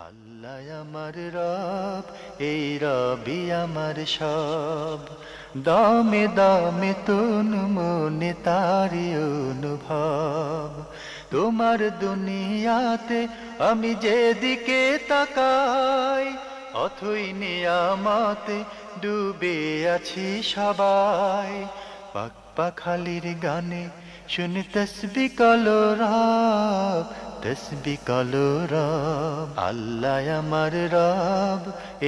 আল্লাহ আমার রব, এই রবি আমার সব। দামে দামে তন মনে তারি অনুভব। তোমার দুনিয়াতে আমি যেদিকে তাকাই, অথই নিয়ামতে ডুবে আছি সবাই। পাক পাখালির গানে শুনি তসবি কলরব, তসবি কলরব। আল্লাহ আমার রব,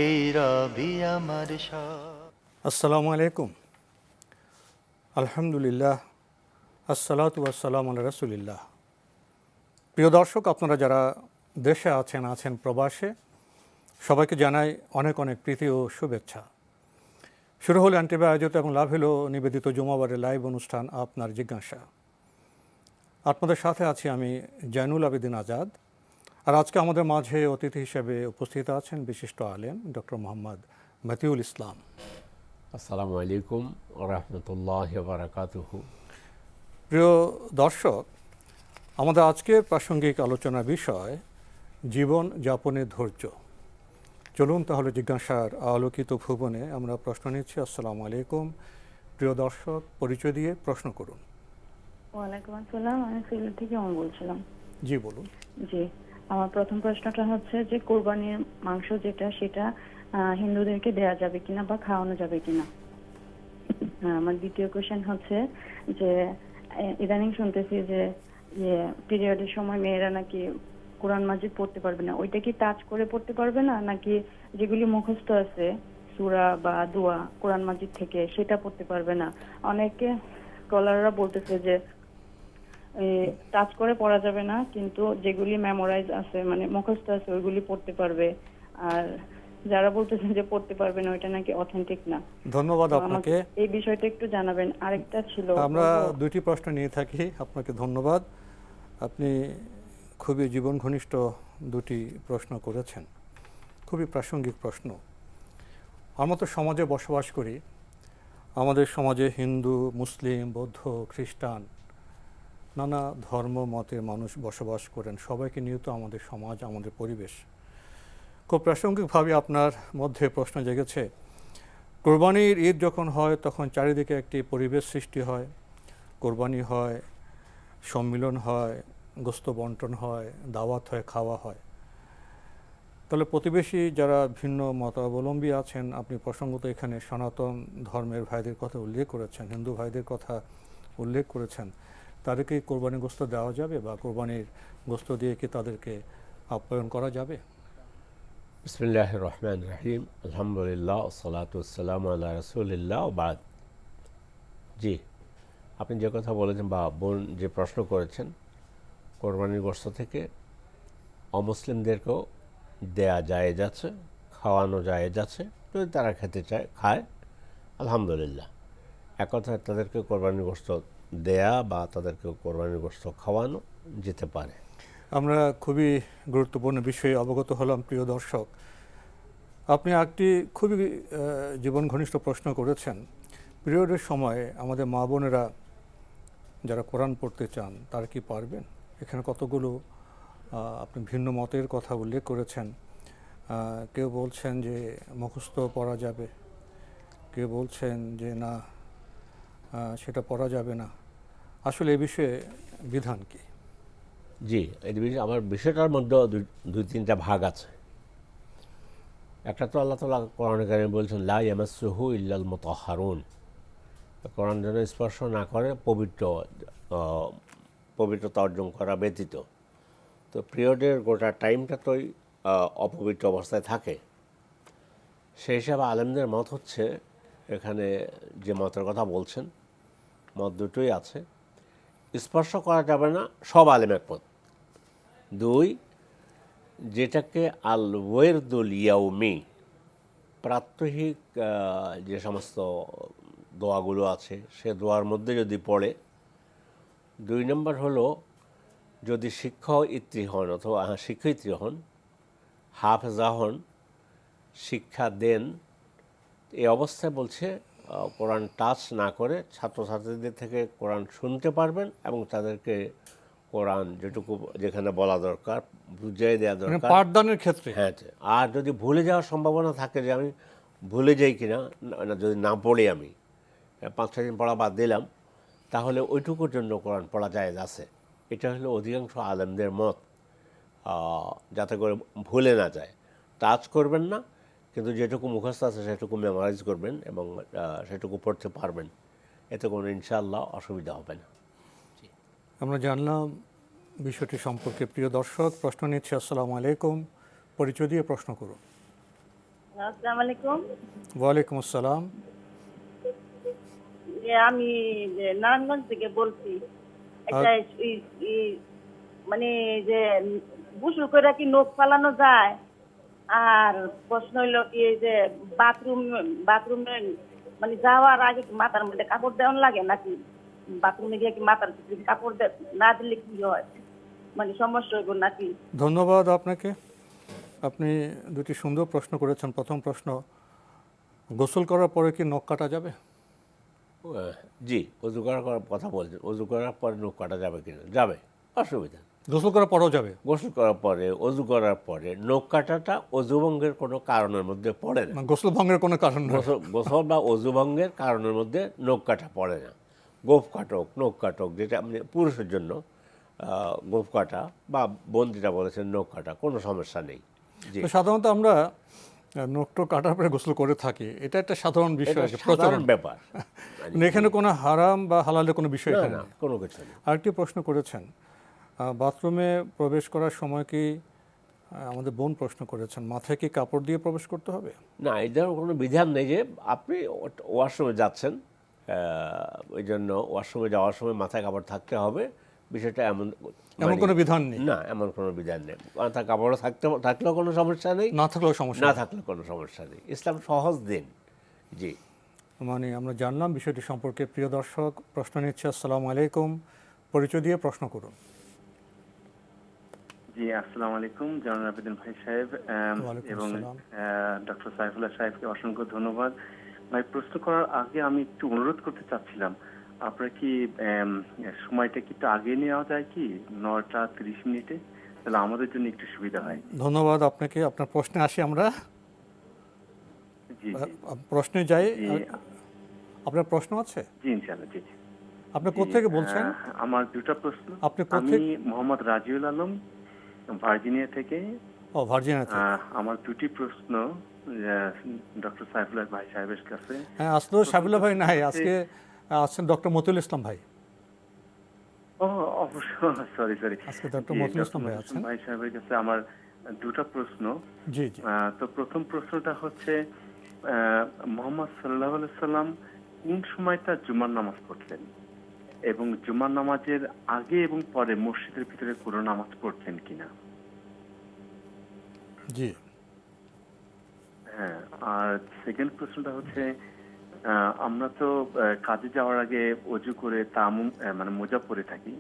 এই রবি আমার সব। আসসালামু আলাইকুম। আলহামদুলিল্লাহ, আসসালাতু ওয়াসসালামু আলা রাসূলিল্লাহ। প্রিয় দর্শক, আপনারা যারা দেশে আছেন প্রবাসে, সবাইকে জানাই অনেক অনেক প্রীতি ও শুভেচ্ছা। শুরু হলো অ্যান্টিভা আয়োজিত এবং লাভ হলো নিবেদিত জুমাবারের লাইভ অনুষ্ঠান আপনার জিজ্ঞাসা। আপনাদের সাথে আছি আমি জয়নুল আবেদিন আজাদ। আর আজকে আমাদের মাঝে অতিথি হিসেবে উপস্থিত আছেন বিশিষ্ট আলেম ডক্টর মোহাম্মদ মতিউল ইসলাম। আসসালামু আলাইকুম ওয়া রাহমাতুল্লাহি ওয়া বারাকাতুহু। প্রিয় দর্শক, আমাদের আজকের প্রাসঙ্গিক আলোচনার বিষয় জীবন যাপনের ধৈর্য। চলুন তাহলে জিজ্ঞাসার আলোকিত ভুবনে আমরা প্রশ্ন নিচ্ছি। আসসালামু আলাইকুম। প্রিয় দর্শক, পরিচয় দিয়ে প্রশ্ন করুন। ওয়ালাইকুম আসসালাম, আমি সিলেট থেকে বলছিলাম। জি বলুন। জি, আমার প্রথম প্রশ্নটা হচ্ছে যে কোরবানির মাংস যেটা সেটা হিন্দুদেরকে দেয়া যাবে কিনা বা খাওয়ানো যাবে কিনা। আমার দ্বিতীয় কোশ্চেন হচ্ছে যে ইদানিং শুনতেছি যে পিরিয়ডের সময় মেয়েরা নাকি কোরআন মাজিদ পড়তে পারবে না, ওইটা কি টাচ করে পড়তে পারবে না, নাকি যেগুলি মুখস্থ আছে সূরা বা দোয়া কোরআন মাজিদ থেকে সেটা পড়তে পারবে না? অনেকে স্কলাররা বলতেছে যে টাচ করে পড়া যাবে না, কিন্তু যেগুলি মেমোরাইজ আছে মানে মুখস্থ আছে ওইগুলি পড়তে পারবে। আর যারা বলতেছেন যে পড়তে পারবে না ওইটা নাকি অথেন্টিক না। ধন্যবাদ তো আপনাকে। এই বিষয়টা একটু জানাবেন। আরেকটা ছিল, আমরা দুটি প্রশ্ন নিয়ে থাকি। আপনাকে ধন্যবাদ। আপনি খুবই জীবন ঘনিষ্ঠ দুটি প্রশ্ন করেছেন, খুবই প্রাসঙ্গিক প্রশ্ন। আমরা তো সমাজে বসবাস করি। আমাদের সমাজে হিন্দু, মুসলিম, বৌদ্ধ, খ্রিস্টান নানা ধর্ম মতের মানুষ বসবাস করেন। সবাইকে নিয়ে তো আমাদের সমাজ, আমাদের পরিবেশ। খুব প্রাসঙ্গিকভাবে আপনার মধ্যে প্রশ্ন জেগেছে, কোরবানির ঈদ যখন হয় তখন চারিদিকে একটি পরিবেশ সৃষ্টি হয়, কোরবানি হয়, সম্মিলন হয়, গোস্ত বন্টন হয়, দাওয়াত হয়, খাওয়া হয়। তাহলে প্রতিবেশী যারা ভিন্ন মতাবলম্বী আছেন, আপনি প্রসঙ্গত এখানে সনাতন ধর্মের ভাইদের কথা উল্লেখ করেছেন, হিন্দু ভাইদের কথা উল্লেখ করেছেন, তাদেরকে কোরবানি গোস্ত দেওয়া যাবে বা কোরবানির গোস্ত দিয়ে কি তাদেরকে আপ্যায়ন করা যাবে? বিসমিল্লাহির রহমানির রহিম। আলহামদুলিল্লাহ ওয়াসসালাতু ওয়াসসালামু আলা রাসূলিল্লাহ ওয়া বাদ। জি, আপনি যে কথা বলেছেন বা বোন যে প্রশ্ন করেছেন, কোরবানির গোশত থেকে অমুসলিমদেরকেও দেয়া জায়েজ আছে, খাওয়ানো জায়েজ আছে। যদি তারা খেতে চায় খায়, আলহামদুলিল্লাহ। এক কথায় তাদেরকে কোরবানির গোশত দেয়া বা তাদেরকে কোরবানির গোশত খাওয়ানো যেতে পারে। আমরা খুবই গুরুত্বপূর্ণ বিষয়ে অবগত হলাম। প্রিয় দর্শক, আপনি একটি খুবই জীবন ঘনিষ্ঠ প্রশ্ন করেছেন। পিরিয়ডের সময় আমাদের মা বোনেরা যারা কোরআন পড়তে চান তারা কি পারবেন? এখানে কতগুলো আপনি ভিন্ন মতের কথা উল্লেখ করেছেন। কেউ বলছেন যে মুখস্থ পড়া যাবে, কেউ বলছেন যে না, সেটা পড়া যাবে না। আসলে এ বিষয়ে বিধান কি? জি, আমার বিষয়টার মধ্যে দুই তিনটা ভাগ আছে। একটা তো আল্লাহ তাআলা কোরআনে কারিমে বলছেন লা ইয়ামাসসুহু ইল্লাল মুতাহহারুন। কোরআন যেন স্পর্শ না করে পবিত্রতা অর্জন করা ব্যতীত। তো পিরিয়ডের গোটা টাইমটা তোই অপবিত্র অবস্থায় থাকে। সেই হিসাবে আলেমদের মত হচ্ছে, এখানে যে মতের কথা বলছেন, মত দুটোই আছে। স্পর্শ করা যাবে না, সব আলেম একমত। দুই, যেটাকে আল ওয়েরদুল ইয়াউমি, প্রাত্যহিক যে সমস্ত দোয়াগুলো আছে সে দোয়ার মধ্যে যদি পড়ে। দুই নম্বর হলো, যদি শিক্ষয়িত্রী হন অথবা শিক্ষয়িত্রী হন, হাফেজা হন, শিক্ষা দেন, এই অবস্থায় বলছে কোরআন টাচ না করে ছাত্রছাত্রীদের থেকে কোরআন শুনতে পারবেন এবং তাদেরকে কোরআন যেটুকু যেখানে বলা দরকার বুঝিয়ে দেওয়া মানে দরকার। পাঠদানের ক্ষেত্রে হ্যাঁ, আর যদি ভুলে যাওয়ার সম্ভাবনা থাকে যে আমি ভুলে যাই কিনা, যদি না পড়ি আমি 5-6 দিন পড়া বাদ দিলাম, তাহলে ওইটুকুর জন্য কোরআন পড়া জায়েজ আছে। এটা হলো অধিকাংশ আলেমদের মত, যাতে করে ভুলে না যায়। টাচ করবেন না, কিন্তু যেটুকু মুখস্থ আছে সেটুকু মেমোরাইজ করবেন এবং সেটুকু পড়তে পারবেন, এতে কোনো ইনশাআল্লাহ অসুবিধা হবে না। আমরা জানলাম বিষয়টি সম্পর্কে। প্রিয় দর্শক, প্রশ্ন নিচ্ছে। আসসালামু আলাইকুম, পরিচয় দিয়ে প্রশ্ন করুন। আসসালামু আলাইকুম। ওয়ালাইকুম আসসালাম। আমি নারায়ণগঞ্জ থেকে বলছি। একটা মানে যে গোসল করে কি নখ ফালানো যায়? আর প্রশ্ন হইলো কি যে বাথরুমে মানে যাওয়ার আগে কি মাথার মধ্যে কাপড় দেওয়ান লাগে নাকি বাথরুমে গিয়ে কি মাথার কাপড় না দিলে কি হয়, মানে সমস্যা হইব নাকি? ধন্যবাদ আপনাকে। আপনি দুটি সুন্দর প্রশ্ন করেছেন। প্রথম প্রশ্ন, গোসল করার পরে কি নখ কাটা যাবে? জি, অজু করার কথা বলছেন। অজু করার পরে নখ কাটা যাবে কিনা? যাবে, অসুবিধা। গোসল করার পরেও যাবে? গোসল করার পরে, অজু করার পরে নখ কাটাটা অজুভঙ্গের কোনো কারণের মধ্যে পড়ে না। গোসল ভঙ্গের কোনো কারণ নেই। গোসল বা অজুভঙ্গের কারণের মধ্যে নখ কাটা পড়ে না। গোঁফ কাটক, নখ কাটক, যেটা আপনি পুরুষের জন্য গোঁফ কাটা বা বোন যেটা বলেছেন নখ কাটা, কোনো সমস্যা নেই। জি, তো সাধারণত আমরা নখটো কাটার পরে গোসল করে থাকি, এটা একটা সাধারণ বিষয়, এটা সাধারণ ব্যাপার। মানে এখানে কোনো হারাম বা হালালের কোনো বিষয় না, এখানে না, নেই। কোনো কিছু নেই। আরেকটি প্রশ্ন করেছেন, বাথরুমে প্রবেশ করার সময় কি, আমাদের বোন প্রশ্ন করেছেন, মাথায় কি কাপড় দিয়ে প্রবেশ করতে হবে? না, এই ধরনের কোনো বিধান নেই যে আপনি ওয়াশরুমে যাচ্ছেন, ওই জন্য ওয়াশরুমে যাওয়ার সময় মাথায় কাপড় থাকতে হবে, বিষয়টা এমন কোনো বিধান নেই। না, এমন কোনো বিধান নেই। মাথায় কাপড় থাকলেও কোনো সমস্যা নেই, না থাকলেও সমস্যা না নেই। থাকলে কোনো সমস্যা নেই। ইসলাম সহজ দিন। জি, মানে আমরা জানলাম বিষয়টি সম্পর্কে। প্রিয় দর্শক, প্রশ্ন নিচ্ছে। আসসালামু আলাইকুম, পরিচয় দিয়ে প্রশ্ন করুন। জি, আসসালামু আলাইকুম জনাব আবেদিন ভাই সাহেব ওয়ালাইকুম এবং আসসালাম। ডক্টর সাইফুল্লাহ সাহেবকে অসংখ্য ধন্যবাদ। ভাই, প্রশ্ন করার আগে আমি একটু অনুরোধ করতে চাচ্ছিলাম, আপনার কি সময়টা কি একটু আগে নেওয়া যায় কি, 9টা 30 মিনিটে? তাহলে আমাদের জন্য একটু সুবিধা হয়। ধন্যবাদ আপনাকে। আপনার প্রশ্নে আসি আমরা। জি জি প্রশ্নে যাই। জি আপনার প্রশ্ন আছে? জি, ইনশাআল্লাহ। জি জি। আপনি কোত্থেকে বলছেন? আমার দুটো প্রশ্ন। আপনি আমি কোত্থেকে? মোহাম্মদ রাজিউল আলম, ভার্জিনিয়া থেকে। ও, ভার্জিনিয়া থেকে। আমার দুটি প্রশ্ন ডক্টর সাইফুল্লাহ ভাই সাহেবের কাছে। হ্যাঁ, আসলে সাইফুল্লাহ ভাই নাই, আজকে আছেন ডক্টর মতিউল ইসলাম ভাই। ও, অবশ্যই, সরি। আজকে ডক্টর মতিউল ইসলাম ভাই আছেন। ভাই সাহেবের কাছে আমার দুটো প্রশ্ন। জি জি। তো প্রথম প্রশ্নটা হচ্ছে, মুহাম্মদ সাল্লাল্লাহু আলাইহি সাল্লাম কোন সময়টা জুমার নামাজ পড়তেন, এবং জুমার নামাজের আগে এবং পরে মসজিদের ভিতরে কোনো নামাজ পড়তেন কিনা? জি। হ্যাঁ, আর সেকেন্ড প্রশ্নটা হচ্ছে, আমরা তো কাজে যাওয়ার আগে অজু করে তায়াম্মুম মানে মোজা পরে থাকি।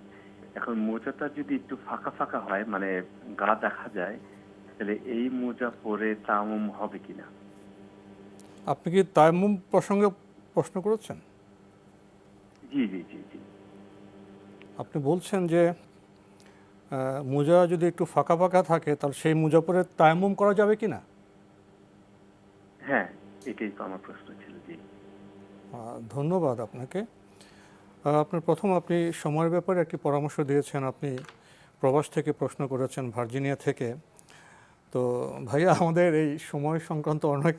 এখন মোজাটা যদি একটু ফাঁকা ফাঁকা হয়, মানে গা দেখা যায়, তাহলে এই মোজা পরে তায়াম্মুম হবে কিনা? আপনি কি তায়াম্মুম প্রসঙ্গে প্রশ্ন করেছেন? জি জি জি জি। আপনি বলছেন যে মোজা যদি একটু ফাঁকা ফাঁকা থাকে, তাহলে সেই মোজা পরে তায়াম্মুম করা যাবে কিনা? হ্যাঁ, এটাই তো আমার প্রশ্ন ছিল। জি, ধন্যবাদ আপনাকে। আপনি সময়ের ব্যাপারে একটি পরামর্শ দিয়েছেন। আপনি প্রবাস থেকে প্রশ্ন করেছেন, ভার্জিনিয়া থেকে। তো ভাইয়া, আমাদের এই সময় সংক্রান্ত অনেক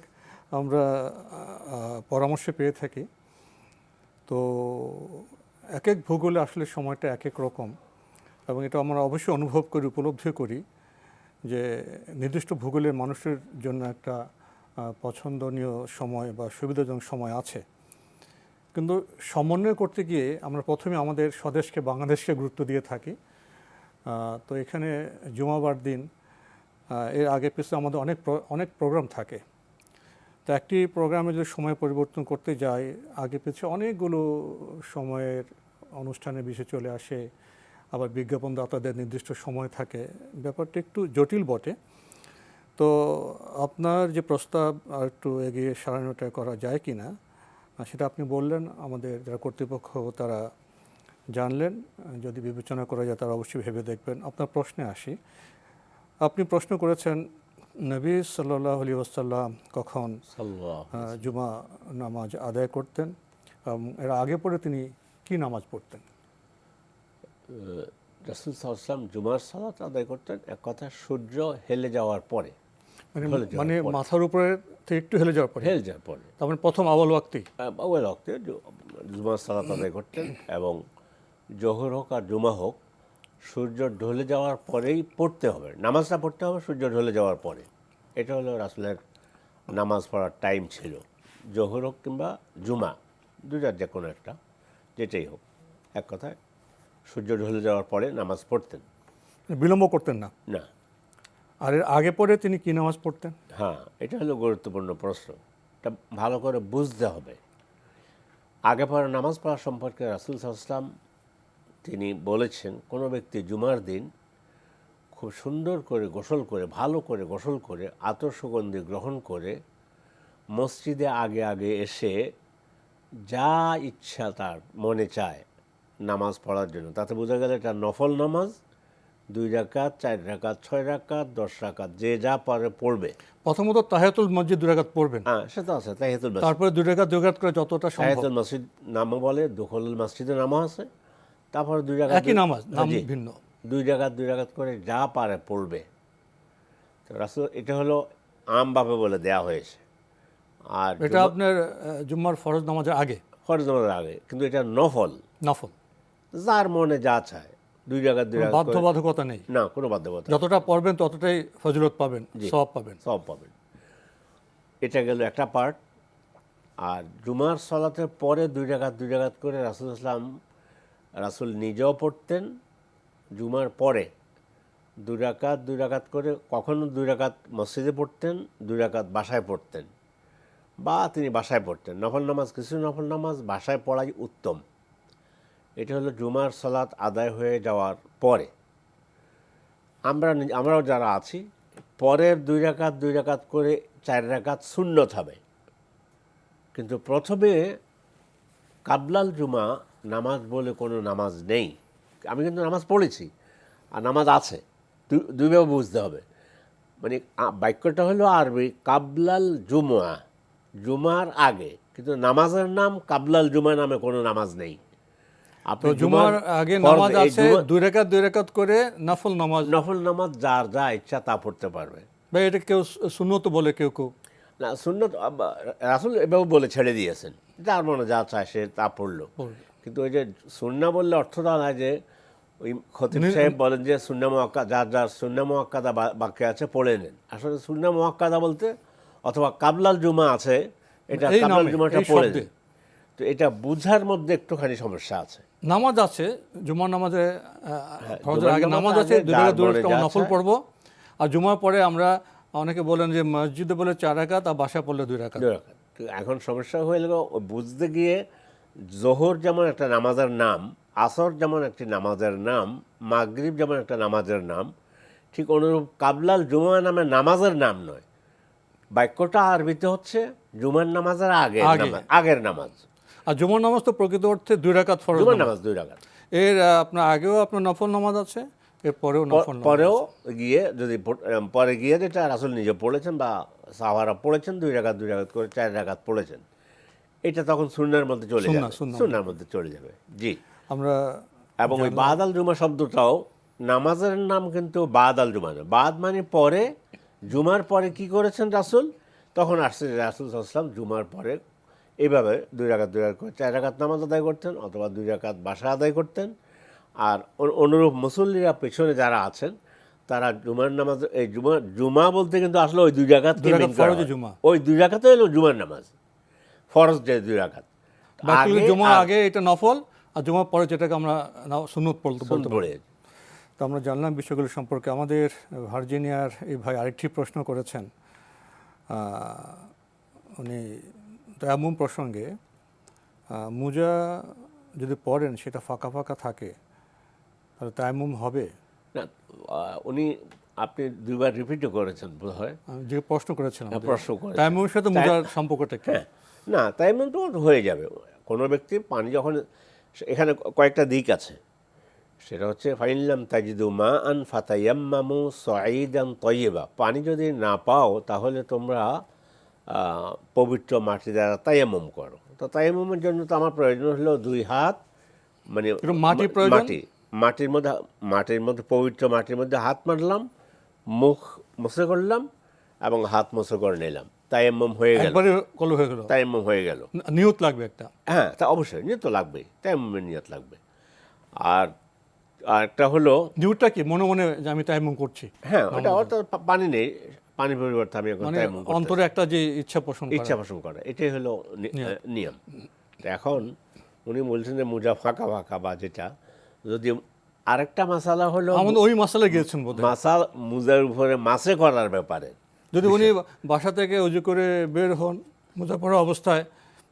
আমরা পরামর্শ পেয়ে থাকি। তো এক এক ভূগোলে আসলে সময়টা এক এক রকম, এবং এটা আমরা অবশ্যই অনুভব করি, উপলব্ধি করি যে নির্দিষ্ট ভূগোলের মানুষের জন্য একটা পছন্দনীয় সময় বা সুবিধাজনক সময় আছে। কিন্তু সমন্বয় করতে গিয়ে আমরা প্রথমে আমাদের স্বদেশকে, বাংলাদেশকে গুরুত্ব দিয়ে থাকি। তো এখানে জুমাবার দিন এর আগে পিছনে আমাদের অনেক প্রোগ্রাম থাকে। তো একটি প্রোগ্রামে যদি সময় পরিবর্তন করতে যাই, আগে পিছিয়ে অনেকগুলো সময়ের অনুষ্ঠানের বিষয় চলে আসে, আবার বিজ্ঞাপনদাতাদের নির্দিষ্ট সময় থাকে। ব্যাপারটা একটু জটিল বটে। তো আপনার যে প্রস্তাব আর একটু এগিয়ে 9:30টায় করা যায় কি না, সেটা আপনি বললেন। আমাদের যারা কর্তৃপক্ষ, তারা জানলেন। যদি বিবেচনা করা যায় তারা অবশ্যই ভেবে দেখবেন। আপনার প্রশ্নে আসি। আপনি প্রশ্ন করেছেন নবী সাল্লাল্লাহু আলাইহি ওয়াসাল্লাম কখন জুমা নামাজ আদায় করতেন, এর আগে পরে তিনি কি নামাজ পড়তেন? রাসূল সাল্লাল্লাহু আলাইহি ওয়াসাল্লাম জুমার সালাত আদায় করতেন এক কথা সূর্য হেলে যাওয়ার পরে, মানে মাথার উপরে থেকে একটু হেলে যাওয়ার পরে, তার মানে প্রথম আউয়াল ওয়াক্তে জুমার সালাত আদায় করতেন। এবং জোহর হোক আর জুমা হোক সূর্য ঢলে যাওয়ার পরেই পড়তে হবে, নামাজটা পড়তে হবে সূর্য ঢলে যাওয়ার পরে। এটা হলো রাসূলের নামাজ পড়ার টাইম ছিল। জোহর হোক কিংবা জুমা, দুটার যে কোনো একটা, যেটাই হোক, এক কথায় সূর্য ঢলে যাওয়ার পরে নামাজ পড়তেন, বিলম্ব করতেন না। না। আর এর আগে পরে তিনি কি নামাজ পড়তেন? হ্যাঁ, এটা হলো গুরুত্বপূর্ণ প্রশ্ন, এটা ভালো করে বুঝতে হবে। আগে পরে নামাজ পড়া সম্পর্কে রাসূল সাল্লাল্লাহু আলাইহি ওয়াসাল্লাম তিনি বলেছেন, কোনো ব্যক্তি জুমার দিন খুব সুন্দর করে গোসল করে, ভালো করে গোসল করে, আতর সুগন্ধি গ্রহণ করে মসজিদে আগে আগে এসে যা ইচ্ছা তার মনে চায় নামাজ পড়ার জন্য, তাতে বোঝা গেল এটা নফল নামাজ, 2 রাকাত, 4 রাকাত, 6 রাকাত, 10 রাকাত, যে যা পারে পড়বে। প্রথমত তাহিয়াতুল মসজিদ 2 রাকাত পড়বেন, হ্যাঁ সেটা আছে, তাহিয়াতুল মসজিদ, তারপরে 2 রাকাত করে যতটা সম্ভব। তাহিয়াতুল মসজিদ নামও বলে, দুখুলুল মসজিদে নামও আছে। তারপরে 2 রাকাত, একই নামাজ, নাম ভিন্ন, 2 রাকাত করে যা পারে পড়বে। তো রাসূল এটা হলো আমভাবে বলে দেয়া হয়েছে। আর এটা আপনার জুম্মার ফরজ নামাজের আগে, ফরজ নামাজের আগে, কিন্তু এটা নফল, যার মনে যা চায় 2 রাকাত বাধ্যবাধকতা নেই, না কোনো বাধ্যবাধকতা, যতটা পড়বেন ততটাই ফজিলত পাবেন, সওয়াব পাবেন। এটা গেল একটা পার্ট। আর জুমার সালাতের পরে 2 রাকাত করে রাসূল নিজেও পড়তেন। জুমার পরে 2 রাকাত করে, কখনো 2 রাকাত মসজিদে পড়তেন, 2 রাকাত বাসায় পড়তেন, বা তিনি বাসায় পড়তেন। নফল নামাজ, কিছু নফল নামাজ বাসায় পড়াই উত্তম। এটা হলো জুমার সালাত আদায় হয়ে যাওয়ার পরে। আমরাও যারা আছি, পরের 2 রাকাত করে 4 রাকাত সুন্নত হবে। কিন্তু প্রথমে কাবলাল জুমা নামাজ বলে কোনো নামাজ নেই। আমি কিন্তু নামাজ পড়েছি আর নামাজ আছে, দুইভাবে বুঝতে হবে। মানে বাক্যটা হলো আরবি কাবলাল জুমা, জুমার আগে, কিন্তু নামাজের নাম কাবলাল জুমা নামে কোনো নামাজ নেই। আপনি জুমার আগে নামাজ আছে 2 রাকাত করে নফল নামাজ যার যা ইচ্ছা তা পড়তে পারবে। ভাই এটা কেউ সুন্নত বলে, কেউ না, সুন্নত রাসূল এভাবে বলে ছেড়ে দিয়েছেন, যার মনে যা চায় সে তা পড়লো। কিন্তু ওই যে সুন্নাহ বললে অর্থটা না যে ওই খতিব সাহেব বলেন যে সুন্নাহ মুআক্কাদা, যার সুন্নাহ মুআক্কাদা বাকি আছে পড়ে নেন। আসলে সুন্নাহ মুআক্কাদা বলতে, অথবা কাবলাল জুমা আছে, এটা কাবলাল জুমাটা পড়ে নেন। তো এটা বুঝার মধ্যে একটুখানি সমস্যা আছে। নামাজ আছে, জুমার নামাজে ফরজের আগে নামাজ আছে, 2 রাকাত নফল পড়বো। আর জুমার পরে আমরা অনেকে বলেন যে মসজিদে বলে 4 রাকাত আর বাসায় পড়লে 2 রাকাত। এখন সমস্যা হয়ে গেল বুঝতে গিয়ে, জোহর যেমন একটা নামাজের নাম, আসর যেমন একটি নামাজের নাম, মাগরিব যেমন একটা নামাজের নাম, ঠিক অনুরূপ কাবলাল জুমা নামে নামাজের নাম নয়। বাক্যটা আরবিতে হচ্ছে জুমার নামাজের আগের নামাজ। আর জুমার নামাজ তো প্রকৃত অর্থে 2 রাকাত ফরজ নামাজ, 2 রাকাত। এর আপনার আগেও আপনার নফল নামাজ আছে, এর পরেও নফল নামাজ, পরেও গিয়ে যদি পরে গিয়ে যেটা রাসূল নিজে পড়েছেন বা সাহাবারা পড়েছেন, 2 রাকাত করে 4 রাকাত পড়েছেন, এটা তখন সুন্নাহর মধ্যে চলে যাবে, সুন্নাহর মধ্যে চলে যাবে। জি, আমরা এবং ওই বাদাল জুমা শব্দটাও নামাজের নাম, কিন্তু বাদাল জুমা না। বাদ মানে পরে, জুমার পরে কি করেছেন রাসূল, তখন আসছে রাসূল সাল্লাল্লাহু আলাইহি ওয়াসাল্লাম জুমার পরে এইভাবে 2 রাকাত করে 4 রাকাত নামাজ আদায় করতেন, অথবা 2 রাকাত বাসা আদায় করতেন। আর অনুরূপ মুসল্লিরা পেছনে যারা আছেন তারা জুমার নামাজ, এই জুমা বলতে কিন্তু আসলে ওই 2 রাকাত, ওই 2 রাকাত হলো জুমার নামাজ, ফরজ যে 2 রাকাত। জুমা আগে এটা নফল, আর জুমার পরে যেটাকে আমরা সুন্নত বলতে পারি। তো আমরা জানলাম বিষয়গুলো সম্পর্কে। আমাদের ভার্জিনিয়ার এই ভাই আরেকটি প্রশ্ন করেছেন, উনি তায়াম্মুম প্রসঙ্গে, মুজা যদি পড়েন সেটা ফাঁকা থাকে তাহলে তায়াম্মুম হবে না? উনি, আপনি 2 বার রিপিটও করেছেন বোধ হয়, যে প্রশ্ন করেছিলাম, তায়াম্মুমের সাথে মুজার সম্পর্কটা কি? না, তায়াম্মুম তো হয়ে যাবে। কোনো ব্যক্তি পানি যখন এখানে কয়েকটা দিক আছে। সেটা হচ্ছে ফাইনলাম তাজিদু মা আন ফাতায়াম্মামু সাঈদান তয়্যিবা, পানি যদি না পাও তাহলে তোমরা পবিত্র মাটি দ্বারা তায়াম্মুম করো। তো তায়াম্মুমের জন্য তো আমার প্রয়োজন হলো 2 হাত, মানে একটু মাটি প্রয়োজন। মাটির মধ্যে পবিত্র মাটির মধ্যে হাত মারলাম, মুখ মুছে করলাম এবং হাত মুছে করে নিলাম, তায়াম্মুম হয়ে গেল। একবারে করলে হয়ে গেল। তায়াম্মুম হয়ে গেল। নিয়ত লাগবে একটা। হ্যাঁ, তা অবশ্যই নিয়ত তো লাগবেই, তায়াম্মুমের নিয়ত লাগবে। আর আরেকটা হলো নিয়তটা কি? মনে মনে যে আমি তায়াম্মুম করছি। হ্যাঁ, ওটা অর্থাৎ পানি নেই, পানির পরিবর্তে আমি এখন মানে তায়াম্মুম করতেছি। অন্তরে একটা যে ইচ্ছা পোষণ করা। ইচ্ছা পোষণ করে, এটাই হলো নিয়ম। তো এখন উনি বলছেন যে মোজা ফাঁকা ফাঁকা বা যেটা, যদি আরেকটা মাসালা হলো আমাদের ওই মাসালে গিয়েছেন বোধহয়। মোজার উপরে মাসে করার ব্যাপারে। যদি উনি বাসা থেকে অজু করে বের হন মোজা পরা অবস্থায়,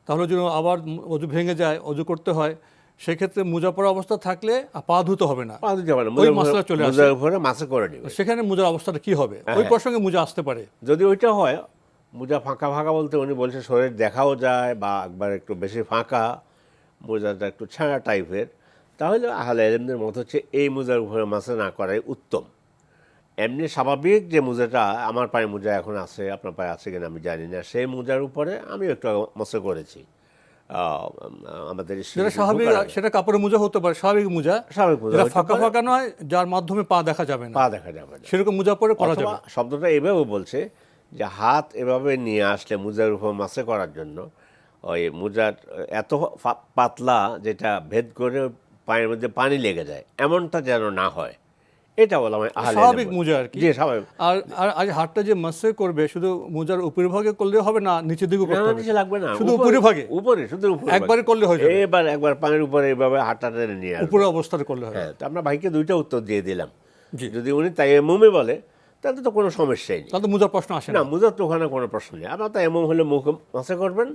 তাহলে যদি আবার অজু ভেঙে যায়, অজু করতে হয়, সেক্ষেত্রে মোজা পরা অবস্থা থাকলে পা ধুতে হবে না। পা দিতে পারে, ওই মাসলা চলে আসে। মোজার উপরে মাসে করে নেবে। সেখানে মোজার অবস্থাটা কি হবে? ওই প্রসঙ্গে মোজা আসতে পারে। যদি ওইটা হয়, মোজা ফাঁকা ফাঁকা বলতে উনি বলছে শরীর দেখাও যায় বা একবার একটু বেশি ফাঁকা, মোজাটা একটু ছাড়া টাইপের, তাহলে আহলে ইলমদের মত হচ্ছে এই মোজার উপরে মাসে না করাই উত্তম। এমনি স্বাভাবিক যে মোজাটা, আমার পায়ে মোজা এখন আছে, আপনার পায়ে আছে কিনা আমি জানি না, সেই মোজার উপরে আমি একটু মশে করেছি। আমাদের যেটা স্বাভাবিক, সেটা কাপড়ের মোজা হতে পারে, স্বাভাবিক মোজা, স্বাভাবিক মোজা, ফাঁকা ফাঁকা নয়, যার মাধ্যমে পা দেখা যাবে না, পা দেখা যাবে না, সেরকম মোজা পরে করা অথবা যাবে। শব্দটা এভাবে বলছে যে হাত এভাবে নিয়ে আসলে মোজার উপর মাসে করার জন্য, ওই মোজার এত পাতলা যেটা ভেদ করে পায়ের মধ্যে পানি লেগে যায়, এমনটা যেন না হয়, এটা বলা হয় স্বাভাবিক মোজা আর কি। জি, স্বাভাবিক। আর হাতটা যে মাসে করবে, শুধু মোজার উপরিভাগে করলে হবে না, নিচের দিকে করতে হবে? নিচে লাগবে না, শুধু উপরিভাগে, উপরে, শুধু উপরে একবারে করলে হয়ে যাবে। একবার পানির উপরে এইভাবে হাতটা টেনে নিয়ে আসবে, উপরে অবস্থায় করলে হবে। হ্যাঁ। তো আমরা ভাইকে 2টা উত্তর দিয়ে দিলাম। জি। যদি উনি তায়াম্মুমে বলে তাহলে তো কোনো সমস্যাই নেই, তাহলে তো মোজার প্রশ্ন আসে না, না। মোজার তো ওখানে কোনো প্রশ্ন নেই। আপনার তায়াম্মুম হলে মুখ মাসে করবেন,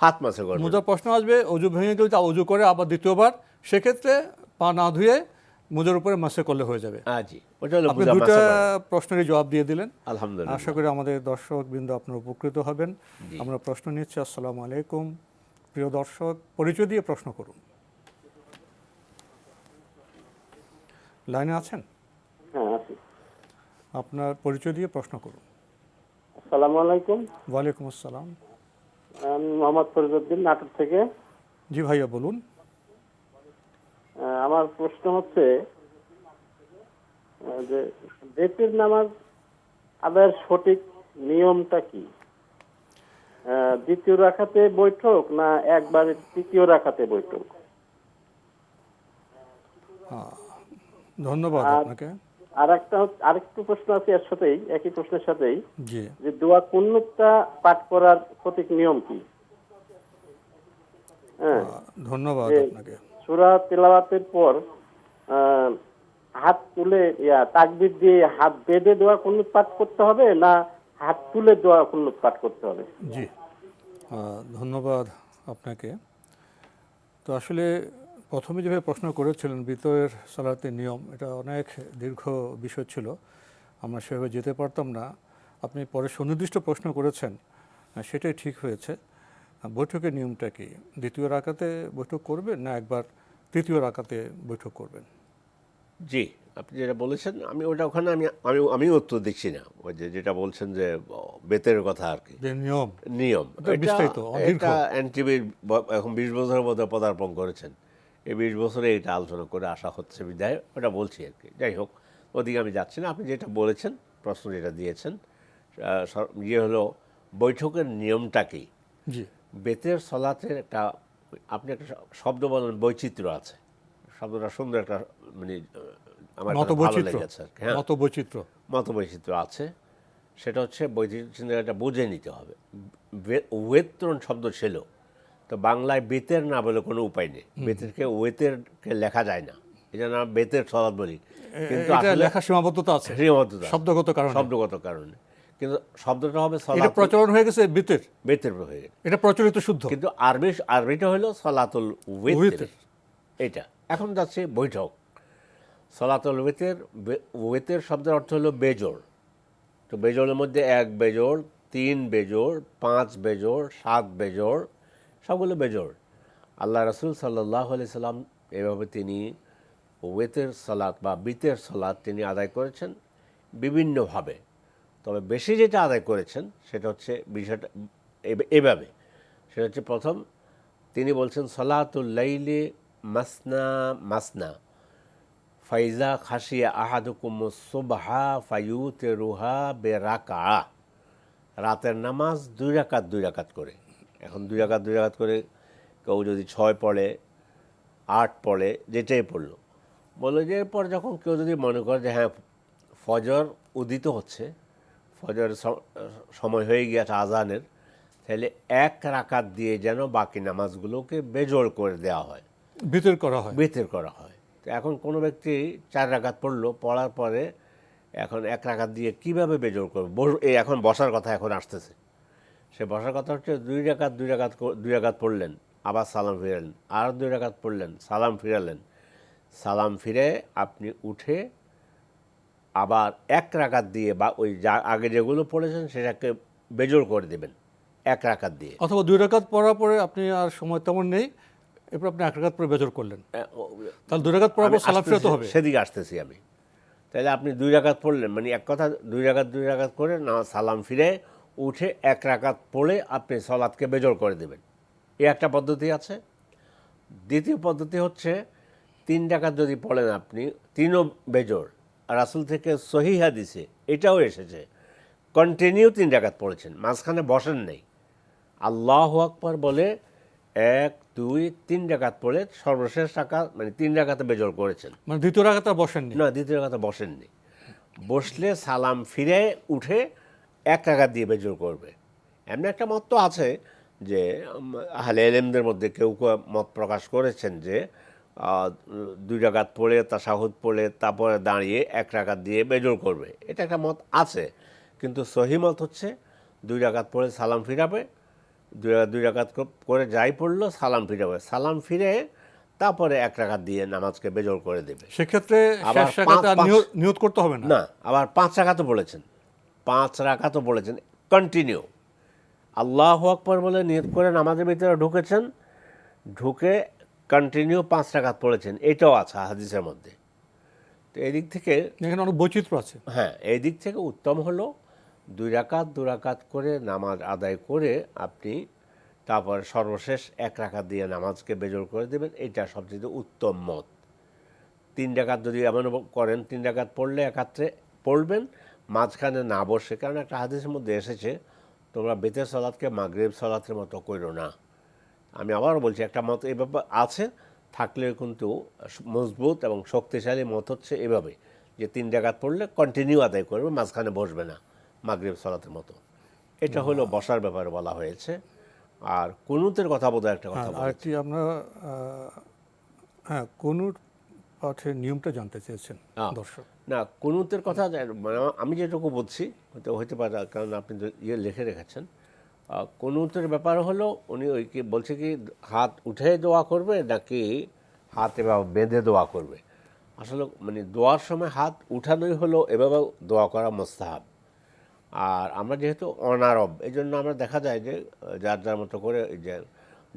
হাত মাসে করবেন। মোজার প্রশ্ন আসবে, অজু ভেঙে গেলে তা অজু করে আবার দ্বিতীয়বার, সেক্ষেত্রে পা না ধুয়ে মোজার উপরে মাসে করলে হয়ে যাবে। জি, ওটা হলো আপনি মোজা দুটা মাসে করা। প্রশ্নেরই জবাব দিয়ে দিলেন। আলহামদুলিল্লাহ। আশা করি আমাদের দর্শক বিন্দু আপনারা উপকৃত হবেন। আমরা প্রশ্ন নিচ্ছি। আসসালামু আলাইকুম প্রিয় দর্শক, পরিচয় দিয়ে প্রশ্ন করুন। লাইনে আছেন? হ্যাঁ, আছি। আপনার পরিচয় দিয়ে প্রশ্ন করুন। আসসালামু আলাইকুম। ওয়ালাইকুম আসসালাম। আমি মোহাম্মদ ফরিদউদ্দিন, নাটোর থেকে। জি ভাইয়া বলুন। আমার প্রশ্ন হচ্ছে যে বেতের নামাজ আদায়ের সঠিক নিয়মটা কি? দ্বিতীয় রাকাতে বৈঠক না একবারে তৃতীয় রাকাতে বৈঠক? ধন্যবাদ আপনাকে। আরেকটু প্রশ্ন আছে এর সাথেই, একই প্রশ্নের সাথেই, জি। যে দোয়া কুনুতটা পাঠ করার সঠিক নিয়ম কি? হ্যাঁ, ধন্যবাদ আপনাকে। সূরা তেলাওয়াতের পর হাত তুলে তাকবীর দিয়ে হাত বেঁধে দোয়া কুনুত পাঠ করতে হবে না হাত তুলে দোয়া কুনুত পাঠ করতে হবে? জি, ধন্যবাদ আপনাকে। তো আসলে প্রথমে যেভাবে প্রশ্ন করেছিলেন বিতরের সালাতের নিয়ম, এটা অনেক দীর্ঘ বিষয় ছিল, আমরা সেভাবে যেতে পারতাম না। আপনি পরে সুনির্দিষ্ট প্রশ্ন করেছেন, সেটাই ঠিক হয়েছে। বৈঠকের নিয়মটা কি? দ্বিতীয় রাকাতে বৈঠক করবেন না একবার তৃতীয় রাকাতে বৈঠক করবেন? জি, আপনি যেটা বলেছেন আমি ওটা ওখানে আমি উত্তর দিচ্ছি না। ওই যেটা বলছেন যে বেতের কথা আর কি, যে নিয়ম বিস্তারিত এটা এনটিভির এখন 20 বছরের মধ্যে পদার্পণ করেছেন, এই 20 বছরে এটা আলোচনা করে আসা হচ্ছে বিদায় ওটা বলছি আর কি। যাই হোক, ওদিকে আমি যাচ্ছি না। আপনি যেটা বলেছেন, প্রশ্ন যেটা দিয়েছেন, ইয়ে হলো বৈঠকের নিয়মটা কি। জি। বেতের সলাতের আপনি একটা শব্দ বলেন বৈচিত্র্য আছে, শব্দটা সুন্দর একটা, মানে আমার ভালো লেগেছে আর কি। হ্যাঁ, মত বৈচিত্র্য আছে। সেটা হচ্ছে বৈচিত্র্যটা বুঝে নিতে হবে। ওয়েত্রণ শব্দ ছিল, তো বাংলায় বেতের না বলে কোনো উপায় নেই। বেতেরকে ওয়েতেরকে লেখা যায় না, এই জন্য আমরা বেতের সলাত বলি, কিন্তু লেখা সীমাবদ্ধতা আছে, শব্দগত কারণে। কিন্তু শব্দটা হবে সলাত, প্রচলন হয়ে গেছে বেতের হয়ে গেছে, এটা প্রচলিত শুদ্ধ। কিন্তু আরবিটা হলো সলাতুল ওয়েতের, এটা। এখন যাচ্ছে বৈঠক। সলাতুল ওয়েতের শব্দের অর্থ হলো বেজোড়। তো বেজোড়ের মধ্যে 1 বেজোড়, 3 বেজোড়, 5 বেজোড়, 7 বেজোড়, সবগুলো বেজোড়। আল্লাহ রাসূল সাল্লাল্লাহু আলাইহি সাল্লাম এভাবে তিনি ওয়েতের সালাত বা বিতের সালাত তিনি আদায় করেছেন বিভিন্নভাবে। তবে বেশি যেটা আদায় করেছেন সেটা হচ্ছে বিষয়টা এভাবে, সেটা হচ্ছে প্রথম তিনি বলছেন সালাতুল লাইলি মাসনা মাসনা ফাইজা খাসিয়া আহাদুকুমুস সুবহা ফায়ুতিরুহা বিরাকা। রাতের নামাজ 2 রাকাত 2 রাকাত করে। এখন 2 রাকাত 2 রাকাত করে কেউ যদি 6 পড়ে 8 পড়ে যেটাই পড়লো, বললো যে এরপর যখন কেউ যদি মনে করে যে হ্যাঁ ফজর উদিত হচ্ছে, ফজরের সময় হয়ে গিয়েছে আজানের, তাহলে 1 রাকাত দিয়ে যেন বাকি নামাজগুলোকে বেজোড় করে দেওয়া হয়, বিতর করা হয়। বিতর করা হয়। তো এখন কোনো ব্যক্তি 4 রাকাত পড়লো, পড়ার পরে এখন 1 রাকাত দিয়ে কীভাবে বেজোড় করবে? এই এখন বসার কথা এখন আসতেছে। সে বসার কথা হচ্ছে 2 রাকাত 2 রাকাত পড়লেন, আবার সালাম ফিরালেন, আর 2 রাকাত পড়লেন, সালাম ফিরালেন। সালাম ফিরে আপনি উঠে আবার 1 রাকাত দিয়ে বা ওই যা আগে যেগুলো পড়েছেন সেটাকে বেজোড় করে দেবেন 1 রাকাত দিয়ে। অথবা 2 রাকাত পড়ার পরে আপনি আর সময় তেমন নেই, এরপর আপনি 1 রাকাত পরে বেজর করলেন, তাহলে 2 রাকাত পড়ার পর সালাম ফিরাতে হবে। সেদিকে আসতেছি আমি। তাহলে আপনি 2 রাকাত পড়লেন, মানে এক কথা 2 রাকাত 2 রাকাত করে না, সালাম ফিরে উঠে 1 রাকাত পড়ে আপনি সালাতকে বেজোড় করে দেবেন। এই একটা পদ্ধতি আছে। দ্বিতীয় পদ্ধতি হচ্ছে 3 রাকাত যদি পড়েন আপনি, 3ও বেজোড়। রাসূল থেকে সহিহ হাদিসে এটাও এসেছে কন্টিনিউ 3 রাকাত পড়েছেন, মাঝখানে বসেন নেই। আল্লাহু আকবার বলে 1 2 3 রাকাত পড়ে সর্বশেষ রাকাত মানে 3 রাকাতে বেজোড় করেছেন। মানে দ্বিতীয় রাকাতে বসেননি? না, দ্বিতীয় রাকাতে বসেননি। বসলে সালাম ফিরে উঠে 1 রাকাত দিয়ে বেজোড় করবে। এমন একটা মত তো আছে যে আহলে ইলমদের মধ্যে কেউ কেউ মত প্রকাশ করেছেন যে 2 রাকাত পড়ে তাশাহুদ পড়ে তারপরে দাঁড়িয়ে 1 রাকাত দিয়ে বেজোড় করবে। এটা একটা মত আছে, কিন্তু সহিহ মত হচ্ছে 2 রাকাত পড়ে সালাম ফিরাবে, 2 রাকাত করে যাই পড়লো সালাম ফিরাবে, সালাম ফিরে তারপরে 1 রাকাত দিয়ে নামাজকে বেজোড় করে দেবে। সেক্ষেত্রে আবার শেষ রাকাতে আর নিয়ত করতে হবে না? না, আবার 5 রাকাতও বলেছেন, 5 রাকাতও বলেছেন কন্টিনিউ। আল্লাহু আকবার বলে নিয়ত করে নামাজের ভিতরে ঢুকেছেন, ঢুকে কন্টিনিউ 5 রাকাত পড়েছেন, এটাও আছে হাদিসের মধ্যে। তো এই দিক থেকে এখানে অনেক বৈচিত্র্য আছে। হ্যাঁ, এই দিক থেকে উত্তম হলো 2 রাকাত 2 রাকাত করে নামাজ আদায় করে আপনি তারপর সর্বশেষ 1 রাকাত দিয়ে নামাজকে বেজোড় করে দেবেন। এটা সবচেয়ে উত্তম মত। 3 রাকাত যদি এমন করেন, 3 রাকাত পড়লে একাত্রে পড়বেন, মাঝখানে না বসে। কারণ একটা হাদিসের মধ্যে এসেছে তোমরা বেতের সালাতকে মাগরিব সালাতের মতো করো না। আমি আবারও বলছি, একটা মত এই ব্যাপার আছে, থাকলেও কিন্তু মজবুত এবং শক্তিশালী মত হচ্ছে এভাবে যে 3 রাকাত পড়লে কন্টিনিউ আদায় করবে, মাঝখানে বসবে না মাগরিব সালাতের মতো। এটা হলো বসার ব্যাপারে বলা হয়েছে। আর কুনুতের কথা বোধহয় একটা কথা আরেকটি আমরা হ্যাঁ কুনুত পাঠের নিয়মটা জানতে চেয়েছেন দর্শক। না, কুনুতের কথা মানে আমি যেটুকু বলছি হইতে পারে, কারণ আপনি লিখে রেখেছেন। কুনুতের ব্যাপার হলো উনি ওই কি বলছে কি হাত উঠে দোয়া করবে নাকি হাত এভাবে বেঁধে দোয়া করবে। আসলে মানে দোয়ার সময় হাত উঠানোই হলো এভাবে দোয়া করা মুস্তাহাব। আর আমরা যেহেতু অনারব, এই জন্য আমরা দেখা যায় যে যার যার মতো করে যে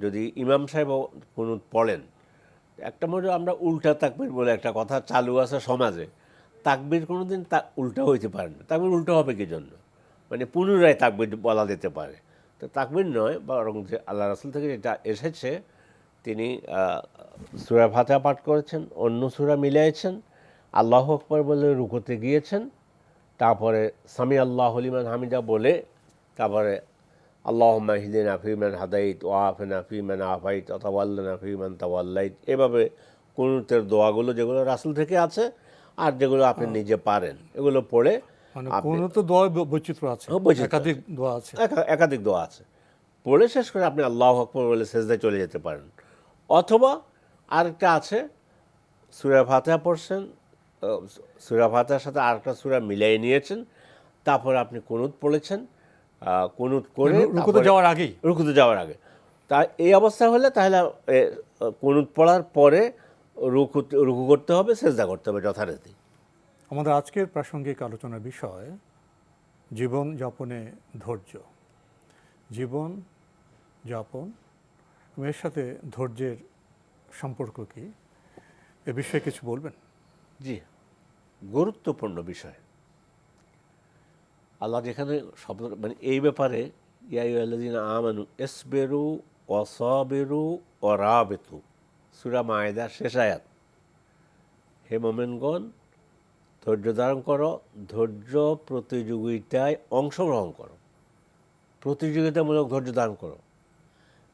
যদি ইমাম সাহেব কুনুত পড়েন, একটা মনে আমরা উল্টা তাকবীর বলে একটা কথা চালু আছে সমাজে। তাকবীর কোনো দিন উল্টা হইতে পারে না। তাকবীর উল্টো হবে কি জন্য? মানে পুনরায় তাকবীর বলা যেতে পারে। তো তাকবীর নয়, বরং যে আল্লাহ রাসূল থেকে যেটা এসেছে, তিনি সূরা ফাতিহা পাঠ করেছেন, অন্য সূরা মিলিয়েছেন, আল্লাহু আকবার বলে রুকুতে গিয়েছেন, তারপরে সামি আল্লাহু লিমান হামিদা বলে তারপরে আল্লাহুম্মা ইহদিনা ফিমান হাদাইত ওয়া আফিনা ফিমান আফাইত ওয়া তাওয়াল্লানা ফিমান তাওয়াল্লাইত, এভাবে কুনুতের দোয়াগুলো যেগুলো রাসূল থেকে আছে আর যেগুলো আপনি নিজে পারেন এগুলো পড়ে। মানে কুনুতে দোয়া বৈচিত্র্য আছে, একাধিক দোয়া আছে, একাধিক দোয়া আছে, পড়ে শেষ করে আপনি আল্লাহু আকবার বলে সিজদায় চলে যেতে পারেন। অথবা আরেকটা আছে, সূরা ফাতিহা পড়ছেন, সূরা ফাতিহার সাথে আরেকটা সূরা মিলিয়ে নিয়েছেন, তারপরে আপনি কুনুত পড়েছেন, কুনুত করে রুকুতে যাওয়ার আগে। তা এই অবস্থা হলে তাহলে কুনুত পড়ার পরে রুকু করতে হবে, সিজদা করতে হবে যথারীতি। আমাদের আজকের প্রাসঙ্গিক আলোচনার বিষয় জীবন যাপনে ধৈর্য। জীবন যাপন এর সাথে ধৈর্যের সম্পর্ক কী, এ বিষয়ে কিছু বলবেন? জি, গুরুত্বপূর্ণ বিষয়। আল্লাহ যেখানে শব্দ মানে এই ব্যাপারে ইয়া আইয়ুহাল্লাযীনা আমানু ইসবিরু ওয়া সাবিরু ওয়া রাবিতু, সূরা মায়েদার শেষ আয়াত। হে মুমিনগণ, ধৈর্য ধারণ করো, ধৈর্য প্রতিযোগিতায় অংশগ্রহণ করো, প্রতিযোগিতামূলক ধৈর্য ধারণ করো।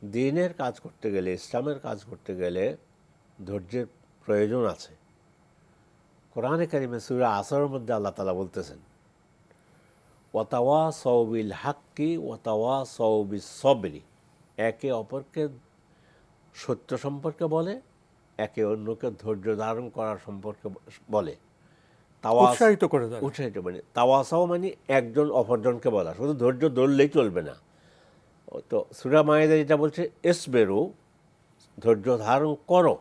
দ্বীনের কাজ করতে গেলে, ইসলামের কাজ করতে গেলে ধৈর্যের প্রয়োজন আছে। কোরআনে কারিমে সূরা আসরের মধ্যে আল্লাহ তাআলা বলতেছেন, ওয়াতাওয়াসাউ বিল হাক্কি ওয়াতাওয়াসাউ বিস সবরি, একে অপরকে সত্য সম্পর্কে বলে, একে অন্যকে ধৈর্য ধারণ করার সম্পর্কে বলে। উৎসাহিত করে দেয়। উৎসাহিত মানে তাওয়াসাও মানে একজন অপরজনকে বলা, শুধু ধৈর্য ধরলেই চলবে না। তো সূরা মায়েদা যেটা বলছে ইসবেরু, ধৈর্য ধারণ করো,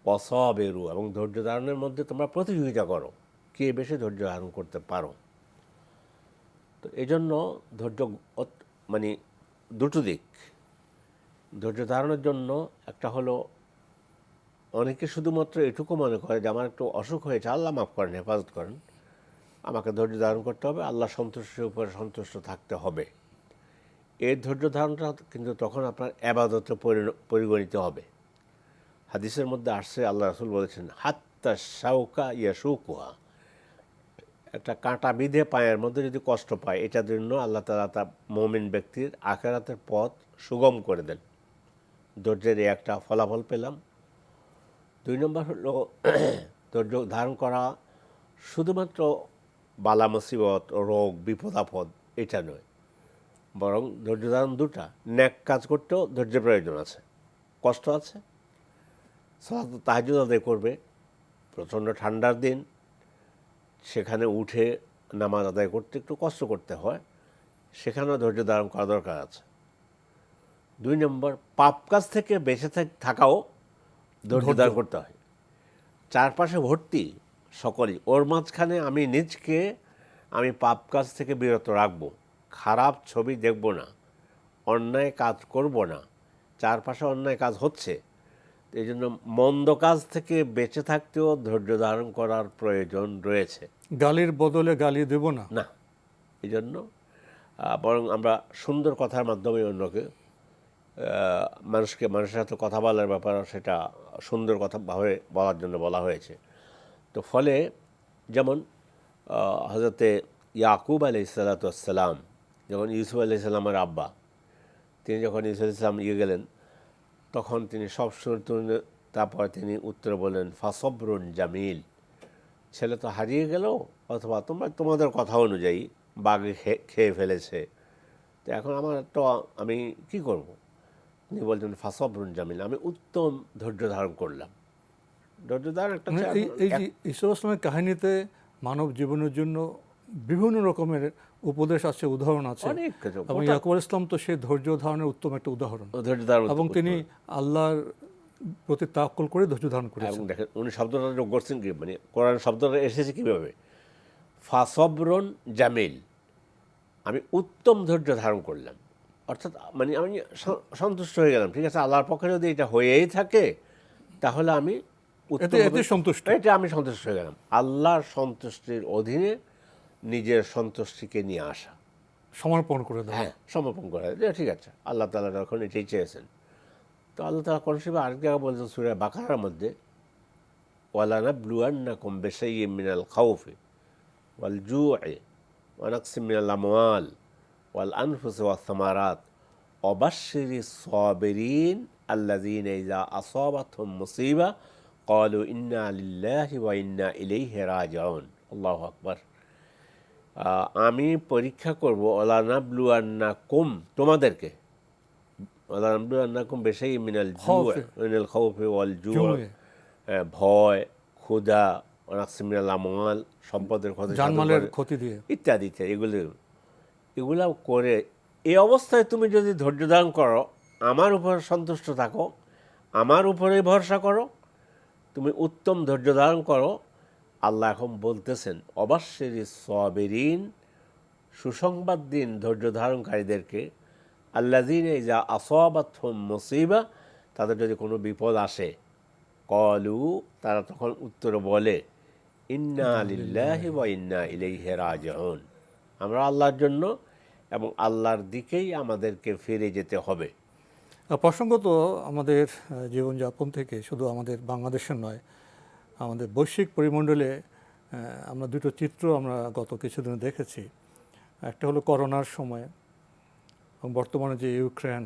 অসবেরু, এবং ধৈর্য ধারণের মধ্যে তোমরা প্রতিযোগিতা করো, কে বেশি ধৈর্য ধারণ করতে পারো। তো এই জন্য ধৈর্য মানে দুটো দিক। ধৈর্য ধারণের জন্য একটা হলো, অনেকে শুধুমাত্র এটুকু মনে করে যে আমার একটু অসুখ হয়েছে, আল্লাহ মাফ করেন, হেফাজত করেন, আমাকে ধৈর্য ধারণ করতে হবে, আল্লাহ সন্তুষ্টির উপরে সন্তুষ্ট থাকতে হবে। এই ধৈর্য ধারণটা কিন্তু তখন আপনার ইবাদতে পরিগণিত হবে। হাদিসের মধ্যে আসছে, আল্লাহ রাসূল বলেছেন, হাত্তা শাউকা ইয়াশুকুহা, একটা কাঁটা বিঁধে পায়ের মধ্যে যদি কষ্ট পায়, এটার জন্য আল্লাহ তাআলা তার মুমিন ব্যক্তির আখিরাতের পথ সুগম করে দেন। ধৈর্যের এই একটা ফলাফল পেলাম। 2 নম্বর হলো ধৈর্য ধারণ করা শুধুমাত্র বালা মুসিবত, রোগ, বিপদ আপদ এটা নয়, বরং ধৈর্য ধারণ দুটা। ন্যাক কাজ করতেও ধৈর্যের প্রয়োজন আছে, কষ্ট আছে। সালাত তাহাজ্জুদ আদায় করবে, প্রচণ্ড ঠান্ডার দিন, সেখানে উঠে নামাজ আদায় করতে একটু কষ্ট করতে হয়, সেখানেও ধৈর্য ধারণ করা দরকার আছে। 2 নম্বর, পাপ কাজ থেকে বেঁচে থাকাও ধৈর্য ধারণ করতে হয়। চারপাশে ভর্তি সকলেই, ওর মাঝখানে আমি নিজকে আমি পাপ কাজ থেকে বিরত রাখবো, খারাপ ছবি দেখব না, অন্যায় কাজ করব না, চারপাশে অন্যায় কাজ হচ্ছে, এই জন্য মন্দ কাজ থেকে বেঁচে থাকতেও ধৈর্য ধারণ করার প্রয়োজন রয়েছে। গালির বদলে গালি দেব না, না, এই জন্য বরং আমরা সুন্দর কথার মাধ্যমে অন্যকে মানুষের সাথে কথা বলার ব্যাপার, সেটা সুন্দর কথা ভাবে বলার জন্য বলা হয়েছে। তো ফলে যেমন হযরতে ইয়াকুব আলাইহিসসালাম, যখন ইউসুফ আলাইহিসসালামের আব্বা, তিনি যখন ইউসুফ আলাইহিসসালাম গেলেন, তখন তিনি সব শুনলেন, তারপর তিনি উত্তরে বললেন, ফাসবরুন জামিল, ছেলে তো হারিয়ে গেল, অথবা তোমাদের কথা অনুযায়ী বাঘে খেয়ে ফেলেছে, তো এখন আমার তো আমি কি করব? তিনি বলছেন ফাসবরুন জামিল, আমি উত্তম ধৈর্য ধারণ করলাম। ধৈর্য ধারণ একটা এই যে ইসুফ আলাইহিসসালামের কাহিনীতে মানব জীবনের জন্য বিভিন্ন রকমের উপদেশ আছে, উদাহরণ আছে, অনেক কিছু। এবং ইয়াকুব আলাইহিস সালাম তো সেই ধৈর্য ধারণের উত্তম একটা উদাহরণ, ধৈর্য ধারণ এবং তিনি আল্লাহর প্রতি তাওয়াক্কুল করে ধৈর্য ধারণ করেছেন। এবং দেখেন উনি শব্দটা যোগ করছেন কি, মানে কোরআন শব্দটা এসেছে কীভাবে, ফাসবরুন জামিল, আমি উত্তম ধৈর্য ধারণ করলাম, অর্থাৎ মানে আমি সন্তুষ্ট হয়ে গেলাম, ঠিক আছে, আল্লাহর পক্ষে যদি এটা হয়েই থাকে তাহলে আমি সন্তুষ্ট, এটা আমি সন্তুষ্ট হয়ে গেলাম। আল্লাহর সন্তুষ্টির অধীনে নিজের সন্তুষ্টিকে নিয়ে আসা, সমর্পণ করে দেয়। হ্যাঁ, সমর্পণ করা, ঠিক আছে, আল্লাহ তাআলা যখন এটাই চেয়েছেন। তো আল্লাহ তাআলা কোরআন শরীফে আরেক জায়গায় বলছেন সূরা বাকারার মধ্যে, ওয়ালানাবলুয়ান্নাকুম বিশাইইম মিনাল খাউফি ওয়াল জু'i ওয়া নাকসিম মিনাল আমওয়াল ওয়াল আনফুসি ওয়াস সামারাত ওয়া বাশশিরিস সাবিরিন আল্লাযীনা ইযা আসাবাতহুম মুসিবা ক্বালু ইন্না লিল্লাহি ওয়া ইন্না ইলাইহি রাজিউন। আল্লাহু আকবার। আমি পরীক্ষা করব, ওয়ালানাবলুয়ান্নাকুম, তোমাদেরকে, ওয়ালানাবলুয়ান্নাকুম বিশাইইম মিনাল খাউফি ওয়াল জু'i, ভয়, ক্ষুধা, ওয়া নাকসিম মিনাল আমওয়াল, সম্পদের ক্ষতি, জানমালের ক্ষতি দিয়ে, ইত্যাদি ইত্যাদি, এগুলো করে এই অবস্থায় তুমি যদি ধৈর্য ধারণ করো, আমার উপর সন্তুষ্ট থাকো, আমার উপরেই ভরসা করো, তুমি উত্তম ধৈর্য ধারণ করো। আল্লাহ এখন বলতেছেন অবাশশিরিস সাবিরিন, সুসংবাদ দিন ধৈর্য ধারণকারীদেরকে, আল্লাযীনা ইযা আসাবাতহুম মুসিবা, তাদের যদি কোনো বিপদ আসে, কলু, তারা তখন উত্তরে বলে, ইন্না লিল্লাহি ওয়া ইন্না ইলাইহি রাজিউন, আমরা আল্লাহর জন্য এবং আল্লাহর দিকেই আমাদেরকে ফিরে যেতে হবে। প্রসঙ্গত আমাদের জীবনযাপন থেকে শুধু আমাদের বাংলাদেশের নয়, আমাদের বৈশ্বিক পরিমণ্ডলে আমরা দুটো চিত্র আমরা গত কিছুদিন দেখেছি। একটা হলো করোনার সময়, এবং বর্তমানে যে ইউক্রেন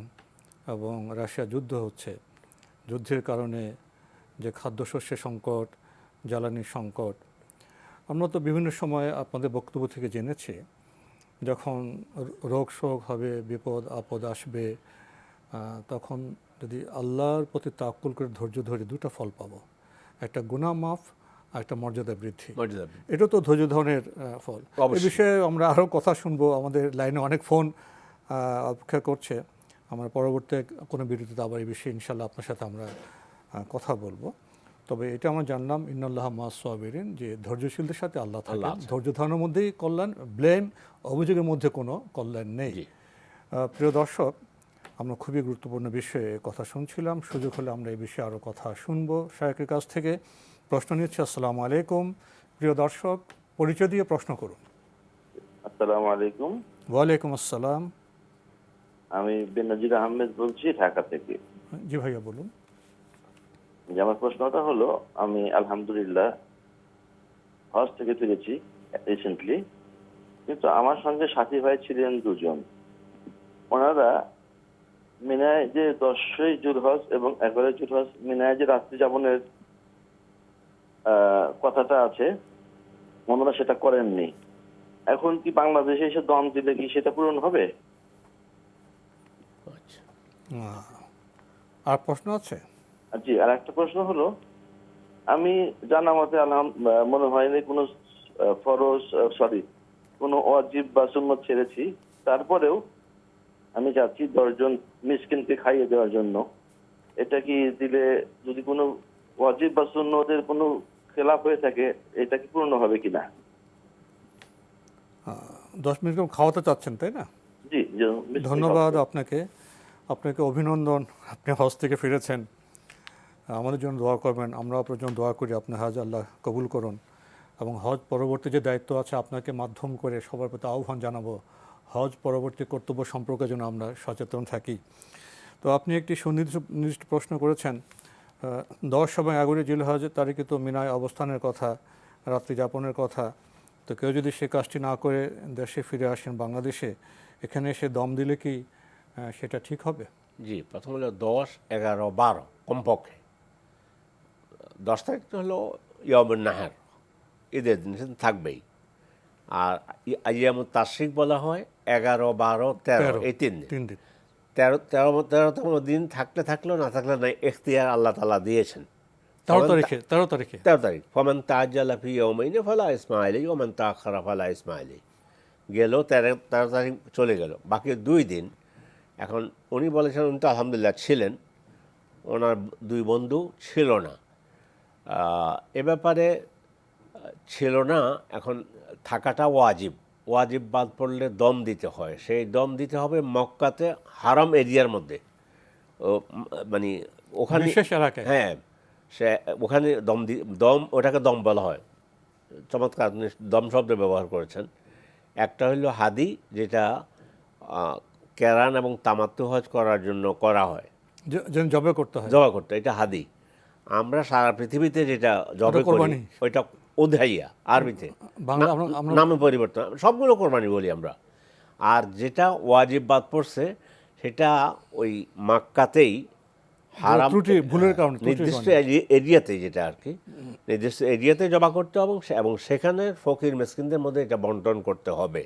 এবং রাশিয়া যুদ্ধ হচ্ছে, যুদ্ধের কারণে যে খাদ্যশস্যের সংকট, জ্বালানির সংকট। আমরা তো বিভিন্ন সময় আপনাদের বক্তব্য থেকে জেনেছি, যখন রোগ শোক হবে, বিপদ আপদ আসবে, তখন যদি আল্লাহর প্রতি তাওয়াক্কুল করে ধৈর্য ধরে দুটো ফল পাবো, একটা গুনাহ মাফ আর একটা মর্যাদা বৃদ্ধি। এটা তো ধৈর্য ধরনের ফল। এই বিষয়ে আমরা আরও কথা শুনবো, আমাদের লাইনে অনেক ফোন অপেক্ষা করছে। আমরা পরবর্তী কোনো বিরতিতে আবার এই বিষয়ে ইনশাল্লাহ আপনার সাথে আমরা কথা বলবো। তবে এটা আমরা জানলাম ইন্নাল্লাহা মা'আস সাবিরিন, যে ধৈর্যশীলদের সাথে আল্লাহ থাকেন। ধৈর্য ধারণের মধ্যেই কল্যাণ, ব্লেম অভিযোগের মধ্যে কোনো কল্যাণ নেই। প্রিয় দর্শক, আমরা খুবই গুরুত্বপূর্ণ বিষয়ে কথা শুনছিলাম। সুযোগ হলে আমরা এই বিষয়ে আরও কথা শুনবো শায়খের কাছ থেকে। প্রশ্ন নিচ্ছি। আসসালামু আলাইকুম। প্রিয় দর্শক, পরিচয় দিয়ে প্রশ্ন করুন। আসসালামু আলাইকুম। ওয়ালাইকুম আসসালাম। আমি বেনজির আহমেদ বলছি ঢাকা থেকে। জি ভাইয়া বলুন। যে আমার প্রশ্নটা হলো, আমি আলহামদুলিল্লাহ হজ থেকে ফিরেছি রিসেন্টলি, কিন্তু আমার সঙ্গে সাথী ভাই ছিলেন দুজন। ওনারা মিনায় যে 10ই জুলহজ এবং 11ই জুলহজ মিনায় যে রাত্রি যাপনের কথাটা আছে, ওনারা সেটা করেননি। এখন কি বাংলাদেশে এসে দম দিলে কি সেটা পূরণ হবে? আর প্রশ্ন আছে? জি, আর একটা প্রশ্ন হলো, আমি জানা মতে মনে হয়নি কোনো কোনো ওয়াজিব বা সুন্নত ছেড়েছি। তারপরেও আমি চাচ্ছি 10 জন মিসকিনকে খাইয়ে দেওয়ার জন্য। এটা কি দিলে, যদি কোনো ওয়াজিব বা সুন্নতের কোনো খেলাফ হয়ে থাকে, এটা কি পূর্ণ হবে কিনা? 10 মিনিট খাওয়াতে চাচ্ছেন, তাই না? জি, ধন্যবাদ আপনাকে। আপনাকে অভিনন্দন, আপনি হজ থেকে ফিরেছেন। আমাদের জন্য দোয়া করবেন, আমরা আপনার জন্য দোয়া করি আপনি হজ আল্লাহ কবুল করুন। এবং হজ পরবর্তী যে দায়িত্ব আছে, আপনাকে মাধ্যম করে সবার প্রতি আহ্বান জানাবো, হজ পরবর্তী কর্তব্য সম্পর্কে যেন আমরা সচেতন থাকি। তো আপনি একটি সুনির্দিষ্ট প্রশ্ন করেছেন। 10 এবং 11 জিলহজ তারিখে তো মিনায় অবস্থানের কথা, রাত্রি যাপনের কথা। তো কেউ যদি সে কাজটি না করে দেশে ফিরে আসেন বাংলাদেশে, এখানে এসে দম দিলে কি সেটা ঠিক হবে? জি, প্রথম হলো 10, 11, 12 কমপক্ষে। 10 তারিখ তো হলো ইয়ামুন নাহার, ঈদের দিন, সেদিন থাকবেই। আর আইয়ামুত তাশরিক বলা হয় 11, 12, 13, এই 3 দিন। 13তম দিন থাকলেও না থাকলে নাই, এখতিয়ার আল্লাহ তাআলা দিয়েছেন। 13 তারিখ ফামান তাআজ্জালা ফি ইয়াওমাইনি ফালা ইসমা আলাইহি ওয়া মান তাআখারা ফালা ইসমা আলাইহি। গেল 13 তারিখ চলে গেল, বাকি 2 দিন। এখন উনি বলেছেন, উনি তো আলহামদুলিল্লাহ ছিলেন, ওনার 2 বন্ধু ছিল না। এ ব্যাপারে ছিল না। এখন থাকাটা ওয়াজিব বাদ পড়লে দম দিতে হয়। সেই দম দিতে হবে মক্কাতে, হারাম এরিয়ার মধ্যে, মানে ওখানে, হ্যাঁ, সে ওখানে দম ওটাকে দম বলা হয়। চমৎকার আপনি দম শব্দ ব্যবহার করেছেন। একটা হলো হাদি, যেটা কেরান এবং তামাত্তু হজ করার জন্য করা হয়, জবে করতে, এটা হাদি। আমরা সারা পৃথিবীতে যেটা জবে করি ওইটা উদহাইয়া, আরবিতে নামে পরিবর্তন, সবগুলো কোরবানি বলি আমরা। আর যেটা ওয়াজিব বাদ পড়ছে সেটা ওই মাক্কাতেই, হারাম নির্দিষ্ট এরিয়াতে, যেটা আর কি নির্দিষ্ট এরিয়াতে জমা করতে হবে, এবং সেখানে ফকির মিসকিনদের মধ্যে এটা বন্টন করতে হবে।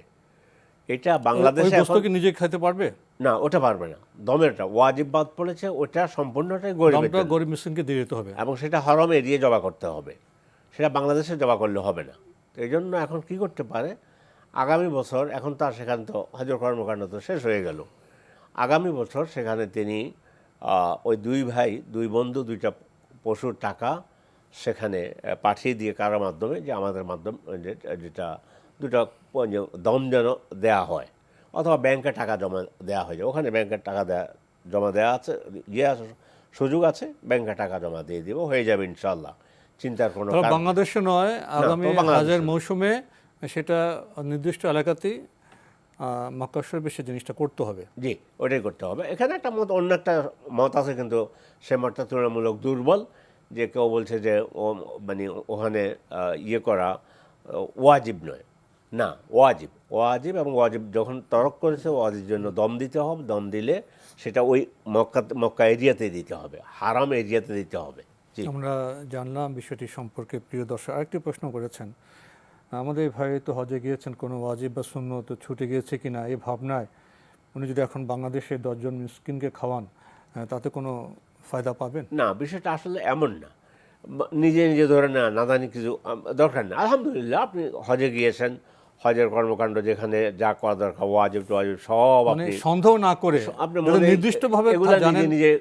এটা বাংলাদেশে নিজে খেতে পারবে না, ওটা পারবে না। দমেরটা ওয়াজিব বাদ পড়েছে, ওটা সম্পূর্ণটাই গরিব মিসকিনকে দিয়ে দিতে হবে, এবং সেটা হারাম এরিয়া জমা করতে হবে। সেটা বাংলাদেশে জমা করলে হবে না। তো এই জন্য এখন কী করতে পারে, আগামী বছর, এখন তার সেখানে তো হজের কর্মকাণ্ড তো শেষ হয়ে গেল, আগামী বছর সেখানে তিনি ওই 2 বন্ধু 2টা পশুর টাকা সেখানে পাঠিয়ে দিয়ে, কারো মাধ্যমে, যে আমাদের মাধ্যমে, যেটা 2টা দম যেন দেওয়া হয়, অথবা ব্যাংকে টাকা জমা দেওয়া হয়ে যায়। ওখানে ব্যাংকের টাকা জমা দেওয়া আছে, আছে সুযোগ আছে, ব্যাংকে টাকা জমা দিয়ে দিব, হয়ে যাবে ইনশাআল্লাহ, চিন্তার কোনো তবে কারণ নেই। বাংলাদেশে নয়, আগামী তো বাংলাদেশে হাজের নয়। মৌসুমে সেটা নির্দিষ্ট এলাকাতেই মক্কা শরীফে সে জিনিসটা করতে হবে। জি, ওটাই করতে হবে। এখানে একটা মত, অন্য একটা মত আছে, কিন্তু সে মতটা তুলনামূলক দুর্বল, যে কেউ বলছে যে ও মানে ওখানে ইয়ে করা ওয়াজিব নয়। না, ওয়াজিব, ওয়াজিব, এবং ওয়াজিব যখন তরক করেছে ওয়াজিব জন্য দম দিতে হবে, দম দিলে সেটা ওই মক্কা এরিয়াতে দিতে হবে, হারাম এরিয়াতে দিতে হবে। জি, আমরা জানলাম বিষয়টি সম্পর্কে। প্রিয় দর্শক, আরেকটি প্রশ্ন করেছেন, আমাদের এই ভাই তো হজে গিয়েছেন, কোনো ওয়াজিব বা সুন্নত ছুটে গিয়েছে কিনা এই ভাবনায় উনি যদি এখন বাংলাদেশে 10 জন মিসকিনকে খাওয়ান, তাতে কোনো ফায়দা পাবেন? না, বিষয়টা আসলে এমন না, নিজে নিজে ধরে না জানি কিছু দরকার নেই। আলহামদুলিল্লাহ, আপনি হজে গিয়েছেন, হজের কর্মকাণ্ড যেখানে যা করা দরকার, ওয়াজিব টোয়াজিব সব মানে আপনি সন্দেহ না করে আপনি নির্দিষ্টভাবে এগুলা জানেন। নিজে নিজে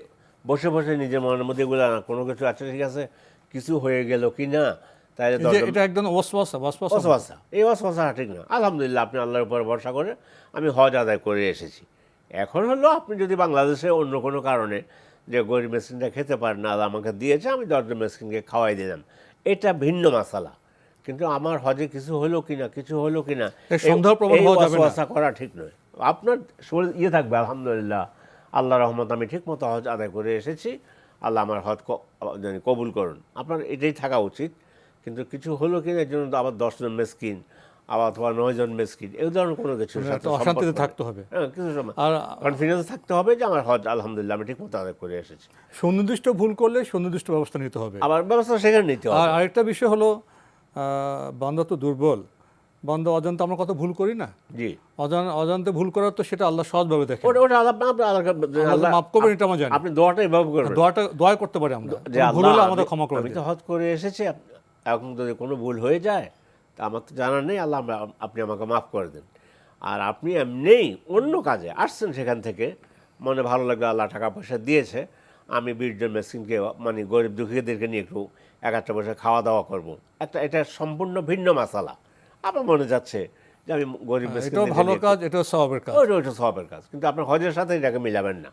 বসে বসে নিজের মনের মধ্যে এগুলা না, কোনো কিছু আছে ঠিক আছে, কিছু হয়ে গেল কি না, তাহলে এটা একদম ওয়াসওয়াসা। ওয়াসওয়াসা, এই ওয়াসওয়াসা ঠিক না। আলহামদুলিল্লাহ, আপনি আল্লাহর উপর ভরসা করে আমি হজ আদায় করে এসেছি। এখন হলো আপনি যদি বাংলাদেশে অন্য কোনো কারণে যে গরিব মেসকিনটা খেতে পারে না, আল্লাহ আমাকে দিয়েছে, আমি 10 জন মেসকিনকে খাওয়াই দিলাম, এটা ভিন্ন মাসালা। কিন্তু আমার হজে কিছু হলো কিনা, কিছু হলো কিনা, সন্দেহপ্রবণ হওয়া যাবে না, ওয়াসওয়াসা করা ঠিক নয়। আপনার শরীর ইয়ে থাকবে, আলহামদুলিল্লাহ, আল্লাহ রহমত, আমি ঠিক মতো হজ আদায় করে এসেছি, আল্লাহ আমার হজ কবুল করুন, আপনার এটাই থাকা উচিত। কিন্তু কিছু হলো কিনা এর জন্য আবার 10 জন মেসকিন, আবার অথবা 9 জন মেসকিন, এই ধরনের কোনো কিছু অশান্তিতে থাকতে হবে। হ্যাঁ, কিছু সময় আর কনফিডেন্স থাকতে হবে যে আমার হজ আলহামদুলিল্লাহ আমি ঠিক মতো আদায় করে এসেছি। সুনির্দিষ্ট ভুল করলে সুনির্দিষ্ট ব্যবস্থা নিতে হবে। আবার ব্যবস্থা সেখানে নিতে হবে। আর আরেকটা বিষয় হলো, বান্দা তো দুর্বল, বান্দা অজান্তে আমরা কত ভুল করি না। জি, অজান্তে ভুল করার তো সেটা আল্লাহ সহজভাবে দেখে, ওটা আল্লাহ মাফ করবেন, এটা আমরা জানি। আপনি দোয়াটা এভাবে করবেন, দোয়া করতে পারি আমরা, যে ভুল আল্লাহ হলে আমাদের ক্ষমা করে আমি দিন। তো হজ করে এসেছি, এখন যদি কোনো ভুল হয়ে যায় তা আমার তো জানার নেই, আল্লাহ আপনি আমাকে মাফ করে দেন। আর আপনি এমনিই অন্য কাজে আসছেন, সেখান থেকে মনে ভালো লাগলো, আল্লাহ টাকা পয়সা দিয়েছে, আমি 20 জন মেসকিনকে মানে গরিব দুঃখীদেরকে নিয়ে একটু একটা বসে খাওয়া দাওয়া করবো, এটা সম্পূর্ণ ভিন্ন মাসালা। আপনার মনে যাচ্ছে যে আমি গরিব এটাও মেসকিনদেরকে ভালো নিয়ে কাজ, এটাও সওয়াবের কাজ। ওইটা সওয়াবের কাজ, কিন্তু আপনার হজের সাথে এটাকে মিলাবেন না।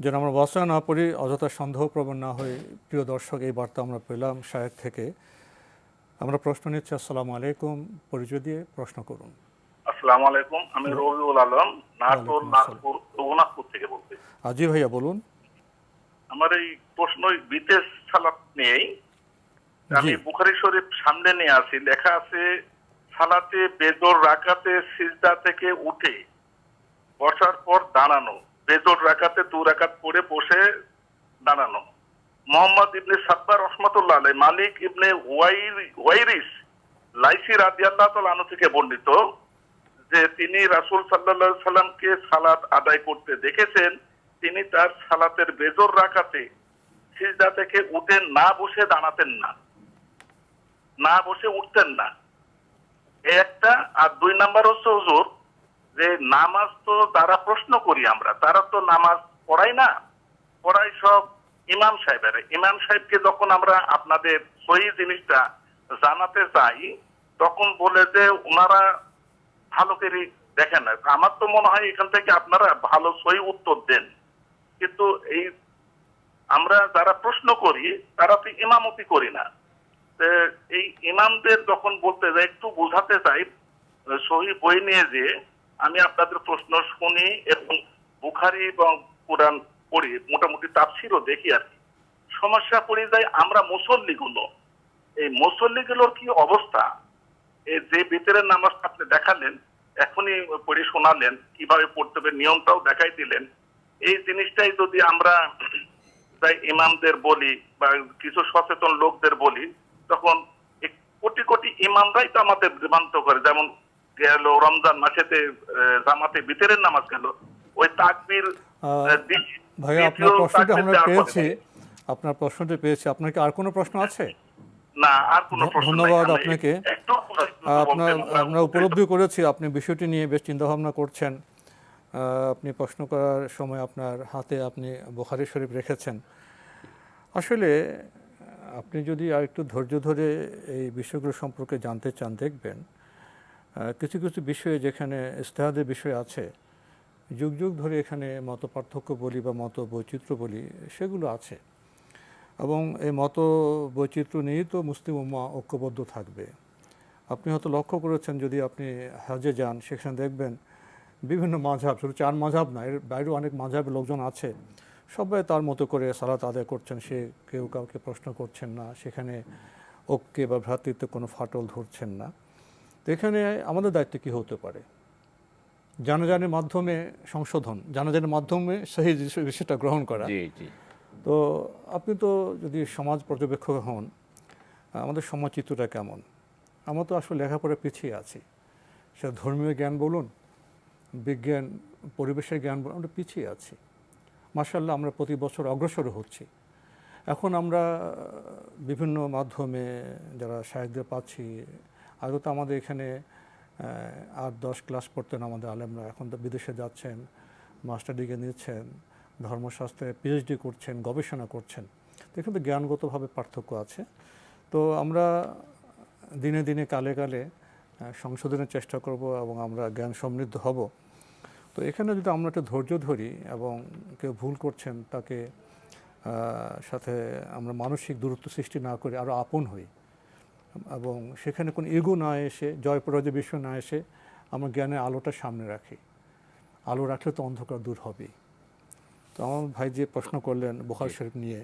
যেন আমরা বসা না পড়ি, অযথা সন্দেহপ্রবণ না হই। প্রিয় দর্শক, এই বার্তা আমরা পেলাম শায়েখ থেকে। আমরা প্রশ্ন নিচ্ছি। আসসালামু আলাইকুম, পরিচয় দিয়ে প্রশ্ন করুন। আসসালামু আলাইকুম, আমি রবিউল আলম, নাটোর নাগপুর রঘুনাথপুর থেকে বলছি। জি ভাইয়া বলুন। আমার এই প্রশ্ন বিদেশ সালাত নিয়েই। আমি বুখারী শরীফ সামনে নিয়ে আসি, লেখা আছে সালাতে বেজর রাকাতে সিজদা থেকে উঠে বসার পর দাঁড়ানো, বেজর রাকাতে 2 রাকাত পড়ে বসে দাঁড়ানো। মোহাম্মদ ইবনে সাব্বার রহমাতুল্লাহ আলাইহি, মালিক ইবনে ওয়াইরিস লাইসি রাদিয়াল্লাহু তাআলা আনহু থেকে বর্ণিত যে তিনি রাসূল সাল্লাল্লাহু আলাইহি সাল্লামকে সালাত আদায় করতে দেখেছেন, তিনি তার সালাতের বেজর রাকাতে সিজদা থেকে উঠে না বসে দাঁড়াতেন না, না বসে উঠতেন না। একটা। আর 2 নাম্বার হচ্ছে হুজুর, যে নামাজ তো যারা প্রশ্ন করি আমরা, তারা তো নামাজ পড়াই না, পড়াই সব ইমাম সাহেবেরা। ইমাম সাহেবকে যখন আমরা আপনাদের সহি জিনিসটা জানাতে চাই, তখন বলে যে ওনারা ভালো করে দেখেন না। আমার তো মনে হয় এখান থেকে আপনারা ভালো সহি উত্তর দেন, কিন্তু এই আমরা যারা প্রশ্ন করি তারা তো ইমামতি করি না। এই ইমামদের যখন বলতে যাই, একটু বোঝাতে চাই সহি বই নিয়ে, যে আমি আপনাদের প্রশ্ন শুনি এবং বুখারী এবং কোরআন পড়ি, মোটামুটি তাফসীরও দেখি আর কি। সমস্যা পড়ে যায় আমরা মুসল্লিগুলো, এই মুসল্লিগুলোর কি অবস্থা। এই যে ভিতরের নামাজ আপনি দেখালেন, এখনই পড়ে শোনালেন, কিভাবে পড়তে হবে নিয়মটাও দেখাই দিলেন। এই জিনিসটাই যদি আমরা তাই ইমামদের বলি বা কিছু সচেতন লোকদের বলি, তখন কোটি কোটি ইমামরাই তো আমাদের বিভ্রান্ত করে। যেমন গেল রমজান মাসেতে জামাতে ভিতরের নামাজ গেল, ওই তাকবীর ভাইয়া আপনার প্রশ্নটা আমরা পেয়েছি, আপনার প্রশ্নটি পেয়েছি। আপনার কি আর কোনো প্রশ্ন আছে? না, আর কোনো প্রশ্ন নাই। ধন্যবাদ আপনাকে। আমরা উপলব্ধি করেছি আপনি বিষয়টি নিয়ে বেশ চিন্তাভাবনা করছেন। আপনি প্রশ্ন করার সময় আপনার হাতে আপনি বুখারী শরীফ রেখেছেন। আসলে আপনি যদি আর একটু ধৈর্য ধরে এই বিষয়গুলো সম্পর্কে জানতে চান, দেখবেন কিছু কিছু বিষয়ে যেখানে ইজতিহাদের বিষয় আছে, যুগ যুগ ধরে এখানে মত পার্থক্য বলি বা মত বৈচিত্র্য বলি সেগুলো আছে, এবং এই মত বৈচিত্র্য নিয়েই তো মুসলিম উম্মাহ ঐক্যবদ্ধ থাকবে। আপনি হয়তো লক্ষ্য করেছেন, যদি আপনি হজে যান সেখানে দেখবেন বিভিন্ন মাযহাব, শুধু 4 মাযহাব না, এর বাইরেও অনেক মাযহাবের লোকজন আছে, সবাই তার মতো করে সালাত আদায় করছেন, সে কেউ কাউকে প্রশ্ন করছেন না, সেখানে ঐক্যে বা ভ্রাতৃত্বে কোনো ফাটল ধরছেন না। তো এখানে আমাদের দায়িত্ব কী হতে পারে? জানাজানির মাধ্যমে সংশোধন, জানাজানির মাধ্যমে সেই বিষয়টা গ্রহণ করা। জি জি। তো আপনি তো যদি সমাজ পর্যবেক্ষক হন, আমাদের সমাজ চিত্রটা কেমন? আমরা তো আসলে লেখাপড়া পিছিয়ে আছি, সে ধর্মীয় জ্ঞান বলুন, বিজ্ঞান, পরিবেশের জ্ঞান বলুন, আমরা পিছিয়ে আছি। মাশাআল্লাহ আমরা প্রতি বছর অগ্রসর হচ্ছি। এখন আমরা বিভিন্ন মাধ্যমে যারা শায়েখদের পাচ্ছি, আগে তো আমাদের এখানে 8-10 ক্লাস পড়তেন আমাদের আলেমরা, এখন তো বিদেশে যাচ্ছেন, মাস্টার ডিগ্রি নিচ্ছেন, ধর্মশাস্ত্রে পিএইচডি করছেন, গবেষণা করছেন। তো এখানে তো জ্ঞানগতভাবে পার্থক্য আছে। তো আমরা দিনে দিনে কালে কালে সংশোধনের চেষ্টা করব এবং আমরা জ্ঞান সমৃদ্ধ হব। তো এখানে যদি আমরা একটু ধৈর্য ধরি এবং কেউ ভুল করছেন তাকে সাথে আমরা মানসিক দূরত্ব সৃষ্টি না করে আরও আপন হই, এবং সেখানে কোনো ইগো না এসে, জয় পরাজয় বিষয় না এসে আমরা জ্ঞানের আলোটা সামনে রাখি। আলো রাখলে তো অন্ধকার দূর হবেই। তো আমার ভাই যে প্রশ্ন করলেন বুখারী শরীফ নিয়ে,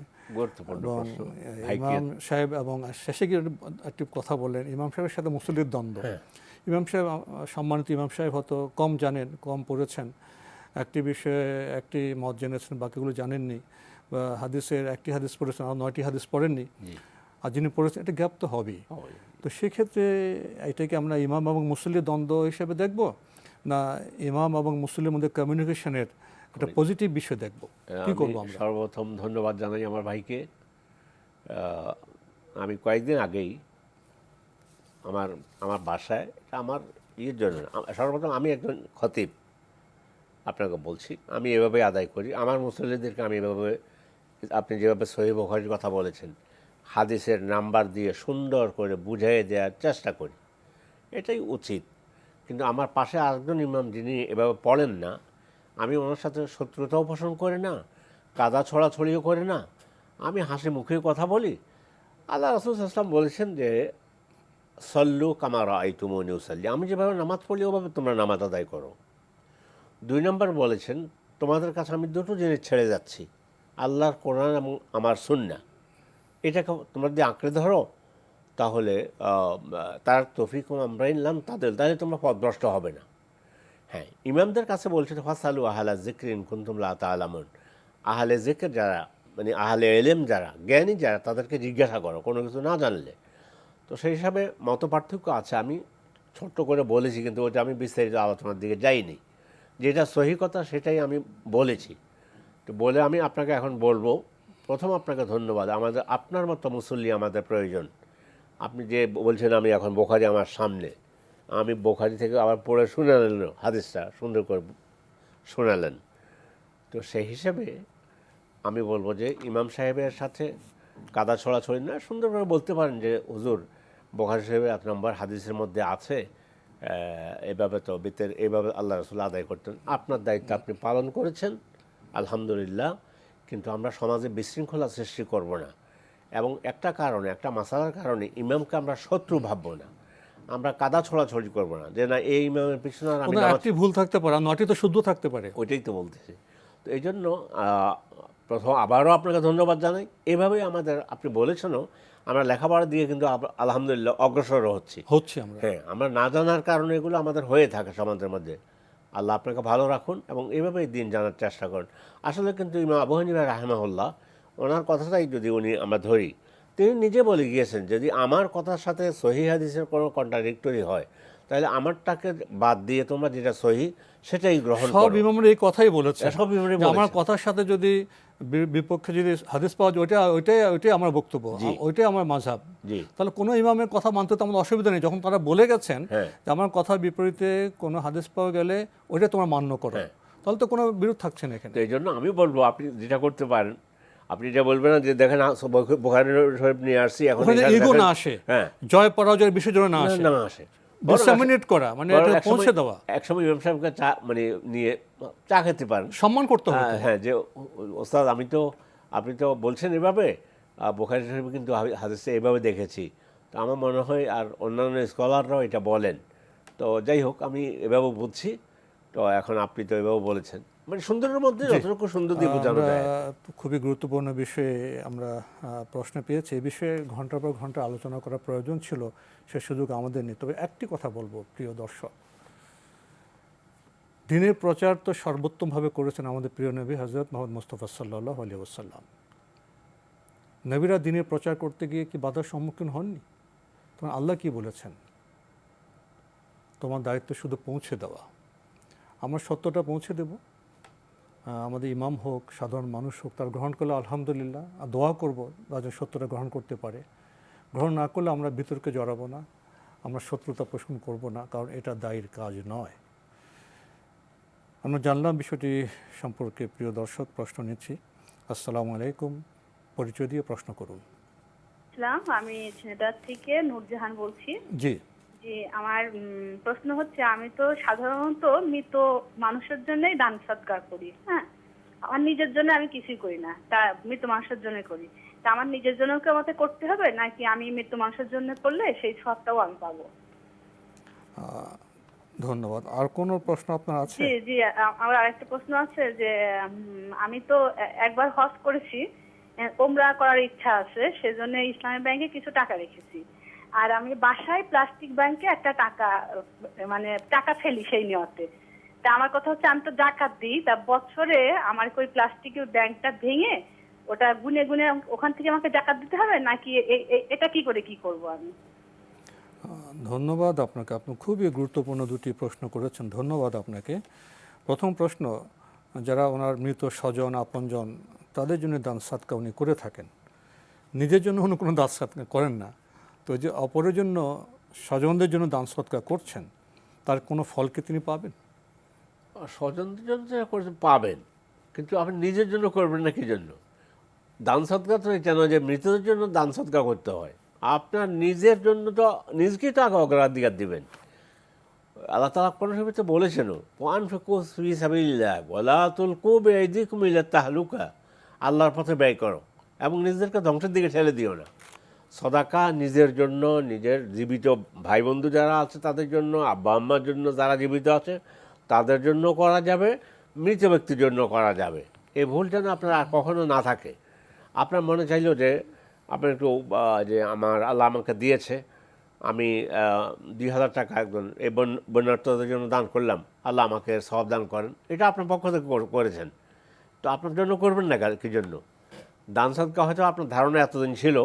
এবং ইমাম সাহেব, এবং শেষে গিয়ে একটি কথা বললেন ইমাম সাহেবের সাথে মুসল্লির দ্বন্দ্ব। ইমাম সাহেব, সম্মানিত ইমাম সাহেব হয়তো কম জানেন, কম পড়েছেন, একটি বিষয়ে একটি মত জেনেছেন, বাকিগুলো জানেননি, বা হাদিসের একটি হাদিস পড়েছেন আর 9টি হাদিস পড়েননি, আর যিনি পড়েছেন, এটা গ্যাপ তো হবেই। তো সেক্ষেত্রে এটাকে আমরা ইমাম এবং মুসল্লির দ্বন্দ্ব হিসেবে দেখব, না ইমাম এবং মুসল্লির মধ্যে কমিউনিকেশনের একটা পজিটিভ বিষয় দেখব? কি করবো আমরা? সর্বপ্রথম ধন্যবাদ জানাই আমার ভাইকে। আমি কয়েকদিন আগেই আমার বাসায়, আমার ইয়ের জন্য, সর্বপ্রথম আমি একজন খতিব, আপনাকে বলছি, আমি এভাবে আদায় করি। আমার মুসল্লিদেরকে আমি এভাবে, আপনি যেভাবে সহিহ বুখারীর কথা বলেছেন, হাদিসের নাম্বার দিয়ে সুন্দর করে বুঝিয়ে দেওয়ার চেষ্টা করি, এটাই উচিত। কিন্তু আমার পাশে আরেকজন ইমাম যিনি এভাবে পড়েন না, আমি ওনার সাথে শত্রুতাও পোষণ করি না, কাদা ছড়াছড়িও করি না, আমি হাসি মুখে কথা বলি। আল্লাহ রাসূল সাল্লাল্লাহু আলাইহি ওয়াসাল্লাম বলেছেন যে সল্লু কামা রাআইতুমুনি উসাল্লি, আমি যেভাবে নামাজ পড়ি ওভাবে তোমরা নামাজ আদায় করো। 2 নম্বর বলেছেন, তোমাদের কাছে আমি দুটো জিনিস ছেড়ে যাচ্ছি, আল্লাহর কোরআন এবং আমার সুন্নাহ, এটাকে তোমরা যদি আঁকড়ে ধরো তাহলে তার তৌফিক আমরাইন লাম তাদের, তাহলে তোমরা পথভ্রষ্ট হবে না। হ্যাঁ, ইমামদের কাছে বলছেন ফাসালু আহলা যিকরি ইন কুনতুম লা তা'লামুন, আহলে যিকর যারা, মানে আহলে ইলম যারা, জ্ঞানী যারা, তাদেরকে জিজ্ঞাসা করো কোনো কিছু না জানলে। তো সেই হিসাবে মত পার্থক্য আছে, আমি ছোট্ট করে বলেছি, কিন্তু ওটা আমি বিস্তারিত আলোচনার দিকে যাইনি। যেটা সহি কথা সেটাই আমি বলেছি। তো বলে আমি আপনাকে এখন বলবো, প্রথম আপনাকে ধন্যবাদ। আপনার মতো মুসল্লি আমাদের প্রয়োজন। আপনি যে বলছেন আমি এখন বুখারী আমার সামনে, আমি বুখারী থেকে আবার পড়ে শোনালেন, হাদিসটা সুন্দর করে শোনালেন। তো সেই হিসেবে আমি বলবো যে ইমাম সাহেবের সাথে কাদা ছড়াছড়ি না, সুন্দর করে বলতে পারেন যে হুজুর বুখারী সাহেবের 1 নম্বর হাদিসের মধ্যে আছে এভাবে, তো বিতের এইভাবে আল্লাহ রাসূল আদায় করতেন। আপনার দায়িত্ব আপনি পালন করেছেন, আলহামদুলিল্লাহ। কিন্তু আমরা সমাজে বিশৃঙ্খলা সৃষ্টি করব না, এবং একটা কারণে, একটা মাসালার কারণে ইমামকে আমরা শত্রু ভাববো না, আমরা কাদা ছড়াছড়ি করব না যে না এই ইমামের পিছনে আমি একটি ভুল থাকতে পারে, 9টি তো শুদ্ধ থাকতে পারে। ওইটাই তো বলতেছি। তো এই জন্য প্রথম আবারও আপনাকে ধন্যবাদ জানাই। এভাবেই আমাদের, আপনি বলেছেনও, আমরা লেখাপড়া দিয়ে কিন্তু আলহামদুলিল্লাহ অগ্রসর হচ্ছি। আমরা, হ্যাঁ, আমরা না জানার কারণে এগুলো আমাদের হয়ে থাকে সমাজের মধ্যে। আল্লাহ আপনাকে ভালো রাখুন এবং এভাবেই দিন জানার চেষ্টা করুন। আসলে কিন্তু ইমাম আবু হানিফা রাহিমাহুল্লাহ, ওনার কথাটাই যদি আমরা ধরি, তিনি নিজে বলে গিয়েছেন যদি আমার কথার সাথে সহিহ হাদিসের কোনো কন্ট্রাডিক্টরি হয় তাহলে আমারটাকে বাদ দিয়ে তোমরা যেটা সহিহ সেটাই গ্রহণ করো। সব ইমামরা এই কথাই বলেছে, সব ইমামরা আমার কথার সাথে যদি বিপক্ষে যদি হাদিস পাওয়া যায়, ওইটাই আমার বক্তব্য, ওইটাই আমার মাযহাব। তাহলে কোনো ইমামের কথা মানতে তো আমাদের অসুবিধা নেই, যখন তারা বলে গেছেন যে আমার কথার বিপরীতে কোনো হাদিস পাওয়া গেলে ওইটা তোমরা মান্য করো, তাহলে তো কোনো বিরোধ থাকছে না এখানে। এই জন্য আমি বলবো আপনি যেটা করতে পারেন, আপনি এটা বলবেন না যে দেখেন বুখারী শরীফ নিয়ে আসছি, এখন ইগো না আসে, জয় পরাজয়ের বিষয় যেন না আসে। ডিসেমিনেট করা মানে বরং এটা একসময়- পৌঁছে দেওয়া, একসময় ইমাম সাহেবকে চা মানে নিয়ে চা খেতে পারেন। সম্মান করতে হবে। হ্যাঁ, যে ওস্তাদ আপনি তো বলছেন এভাবে, বুখারী শরীফে কিন্তু হাদিসে এভাবে দেখেছি। তো আমার মনে হয় আর অন্যান্য স্কলাররাও এটা বলেন। তো যাই হোক, আমি এভাবে বুঝছি। তো এখন আপনি তো এভাবে বলেছেন, মানে সুন্দরের মধ্যে যতটুকু সুন্দর দিয়ে বোঝানো আমরা যায়। খুবই গুরুত্বপূর্ণ বিষয়ে আমরা প্রশ্ন পেয়েছি। এই বিষয়ে ঘন্টার পর ঘন্টা আলোচনা করার প্রয়োজন ছিল, সে সুযোগ আমাদের নেই। তবে একটি কথা বলবো প্রিয় দর্শক, দিনের প্রচার তো সর্বোত্তমভাবে করেছেন আমাদের প্রিয় নবী হযরত মুহাম্মদ মুস্তাফা সাল্লাল্লাহু আলাইহি ওয়াসাল্লাম। নবীরা দিনের প্রচার করতে গিয়ে কি বাধার সম্মুখীন হননি? তখন আল্লাহ কি বলেছেন? তোমার দায়িত্ব শুধু পৌঁছে দেওয়া। আমরা সত্যটা পৌঁছে দেব। আমাদের ইমাম হোক, সাধারণ মানুষ হোক, তার গ্রহণ করলে আলহামদুলিল্লাহ, আর দোয়া করব যাতে সত্যটা গ্রহণ করতে পারে। গ্রহণ না করলে আমরা বিতর্কে জড়াবো না, আমরা শত্রুতা পোষণ করব না, কারণ এটা দায়ীর কাজ নয়। আমরা জানলাম বিষয়টি সম্পর্কে। প্রিয় দর্শক, প্রশ্ন নিচ্ছি। আসসালামু আলাইকুম, পরিচয় দিয়ে প্রশ্ন করুন। আমি ছেলেটার থেকে নূরজাহান বলছি। জি। যে আমার প্রশ্ন হচ্ছে, আমি তো সাধারণত মৃত মানুষের জন্যই দান সৎকার করি। হ্যাঁ, আমার নিজের জন্য আমি কিছুই করি না, তা মৃত মানুষের জন্য করি। তা আমার নিজের জন্য কি আমাকে করতে হবে, নাকি আমি মৃত মানুষের জন্য করলে সেই সবটাও আমি পাবো? ধন্যবাদ। আর কোনো প্রশ্ন আপনার আছে? জি জি, আমার আরেকটা প্রশ্ন আছে যে আমি তো একবার হজ করেছি, ওমরা করার ইচ্ছা আছে, সেজন্য ইসলামী ব্যাংকে কিছু টাকা রেখেছি। আর আমি বাসায় প্লাস্টিক ব্যাংকে একটা টাকা ফেলি সেই নিয়তে। তা আমার কথা হচ্ছে, আমি তো জাকাত দিই, তা বছরে আমার ওই প্লাস্টিকের ব্যাংকটা ভেঙে ওটা গুনে গুনে ওখান থেকে আমাকে জাকাত দিতে হবে, নাকি এটা কি করে কি করব আমি? ধন্যবাদ আপনাকে। আপনি খুবই গুরুত্বপূর্ণ দুটি প্রশ্ন করেছেন, ধন্যবাদ আপনাকে। প্রথম প্রশ্ন, যারা ওনার মৃত স্বজন আপনজন তাদের জন্য দান সাদকা উনি করে থাকেন, নিজের জন্য উনি কোনো দান সাদকা করেন না। তো যে অপরের জন্য, স্বজনদের জন্য দান সৎকার করছেন, তার কোনো ফল কি তিনি পাবেন? স্বজনদের জন্য যারা করছেন পাবেন, কিন্তু আপনি নিজের জন্য করবেন না কি জন্য? দান সৎকার তো এটা নয় যে মৃতদের জন্য দান সৎকার করতে হয়। আপনার নিজের জন্য তো নিজকেই তো আগে অগ্রাধিকার দিবেন। আল্লাহ তাআলা কোরআন শরীফে তো বলেছেনও, ওয়ানফিকু ফি সাবিলিল্লাহ ওয়ালা তুলকু বিআইদিকুম ইলা তাহলুকা, আল্লাহর পথে ব্যয় করো এবং নিজেদেরকে ধ্বংসের দিকে ঠেলে দিও না। সদাকা নিজের জন্য, নিজের জীবিত ভাই বন্ধু যারা আছে তাদের জন্য, আব্বা আম্মার জন্য যারা জীবিত আছে তাদের জন্য করা যাবে, মৃত ব্যক্তির জন্য করা যাবে। এই ভুল যেন আপনার আর কখনো না থাকে। আপনার মনে চাইল যে আপনার একটু যে আমার আল্লাহ আমাকে দিয়েছে, আমি ২,০০০ টাকা একজন এই বন্যার্থদের জন্য দান করলাম, আল্লাহ আমাকে সওয়াব দান করেন, এটা আপনার পক্ষ থেকে করেছেন। তো আপনার জন্য করবেন না কি জন্য? দান সদকা হয়তো আপনার ধারণা এতদিন ছিল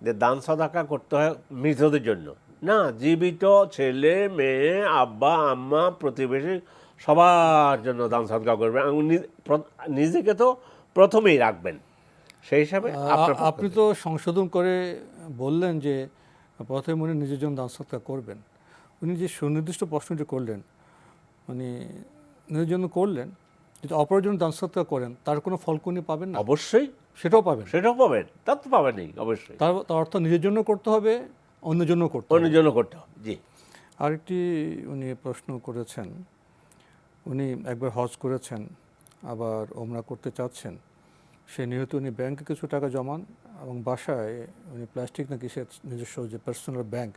যে দান সদকা করতে হয় মৃতদের জন্য, না, জীবিত ছেলে মেয়ে আব্বা আম্মা প্রতিবেশী সবার জন্য দান সদকা করবেন এবং নিজেকে তো প্রথমেই রাখবেন। সেই হিসাবে আপনি তো সংশোধন করে বললেন যে প্রথমে উনি নিজের জন্য দান সৎকার করবেন। উনি যে সুনির্দিষ্ট প্রশ্নটি করলেন, মানে নিজের জন্য করলেন, যদি অপরের জন্য দান সৎকার করেন তার কোনো ফল উনি পাবেন না? অবশ্যই সেটাও পাবেন, সেটাও পাবেন, তার তো পাবেনই অবশ্যই। তার অর্থ নিজের জন্য করতে হবে, অন্যের জন্য করতে হবে। অন্যের জন্য করতে হবে। জি। আরেকটি উনি প্রশ্ন করেছেন, উনি একবার হজ করেছেন, আবার ওমরা করতে চাচ্ছেন, সে নিহত উনি ব্যাংকে কিছু টাকা জমান এবং বাসায় উনি প্লাস্টিক না কিসের নিজস্ব যে পার্সোনাল ব্যাংক,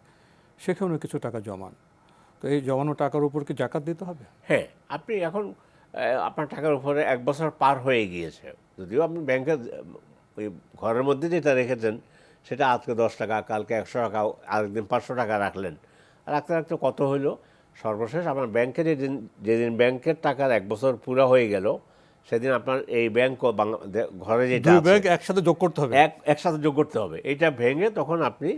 সেখানে উনি কিছু টাকা জমান। তো এই জমানো টাকার উপর কি জাকাত দিতে হবে? হ্যাঁ, আপনি এখন আপনার টাকার উপরে 1 বছর পার হয়ে গিয়েছে, যদিও আপনি ব্যাংকে ওই ঘরের মধ্যে যেটা রেখেছেন সেটা আজকে 10 টাকা, কালকে 100 টাকা, আরেকদিন 500 টাকা রাখলেন, রাখতে রাখতে কত হইলো, সর্বশেষ আপনার ব্যাংকে যেদিন ব্যাংকের টাকার 1 বছর পুরো হয়ে গেল, সেদিন আপনার এই ব্যাংক ঘরে যেটা ব্যাংক একসাথে যোগ করতে হবে, একসাথে যোগ করতে হবে। এটা ভেঙে তখন আপনি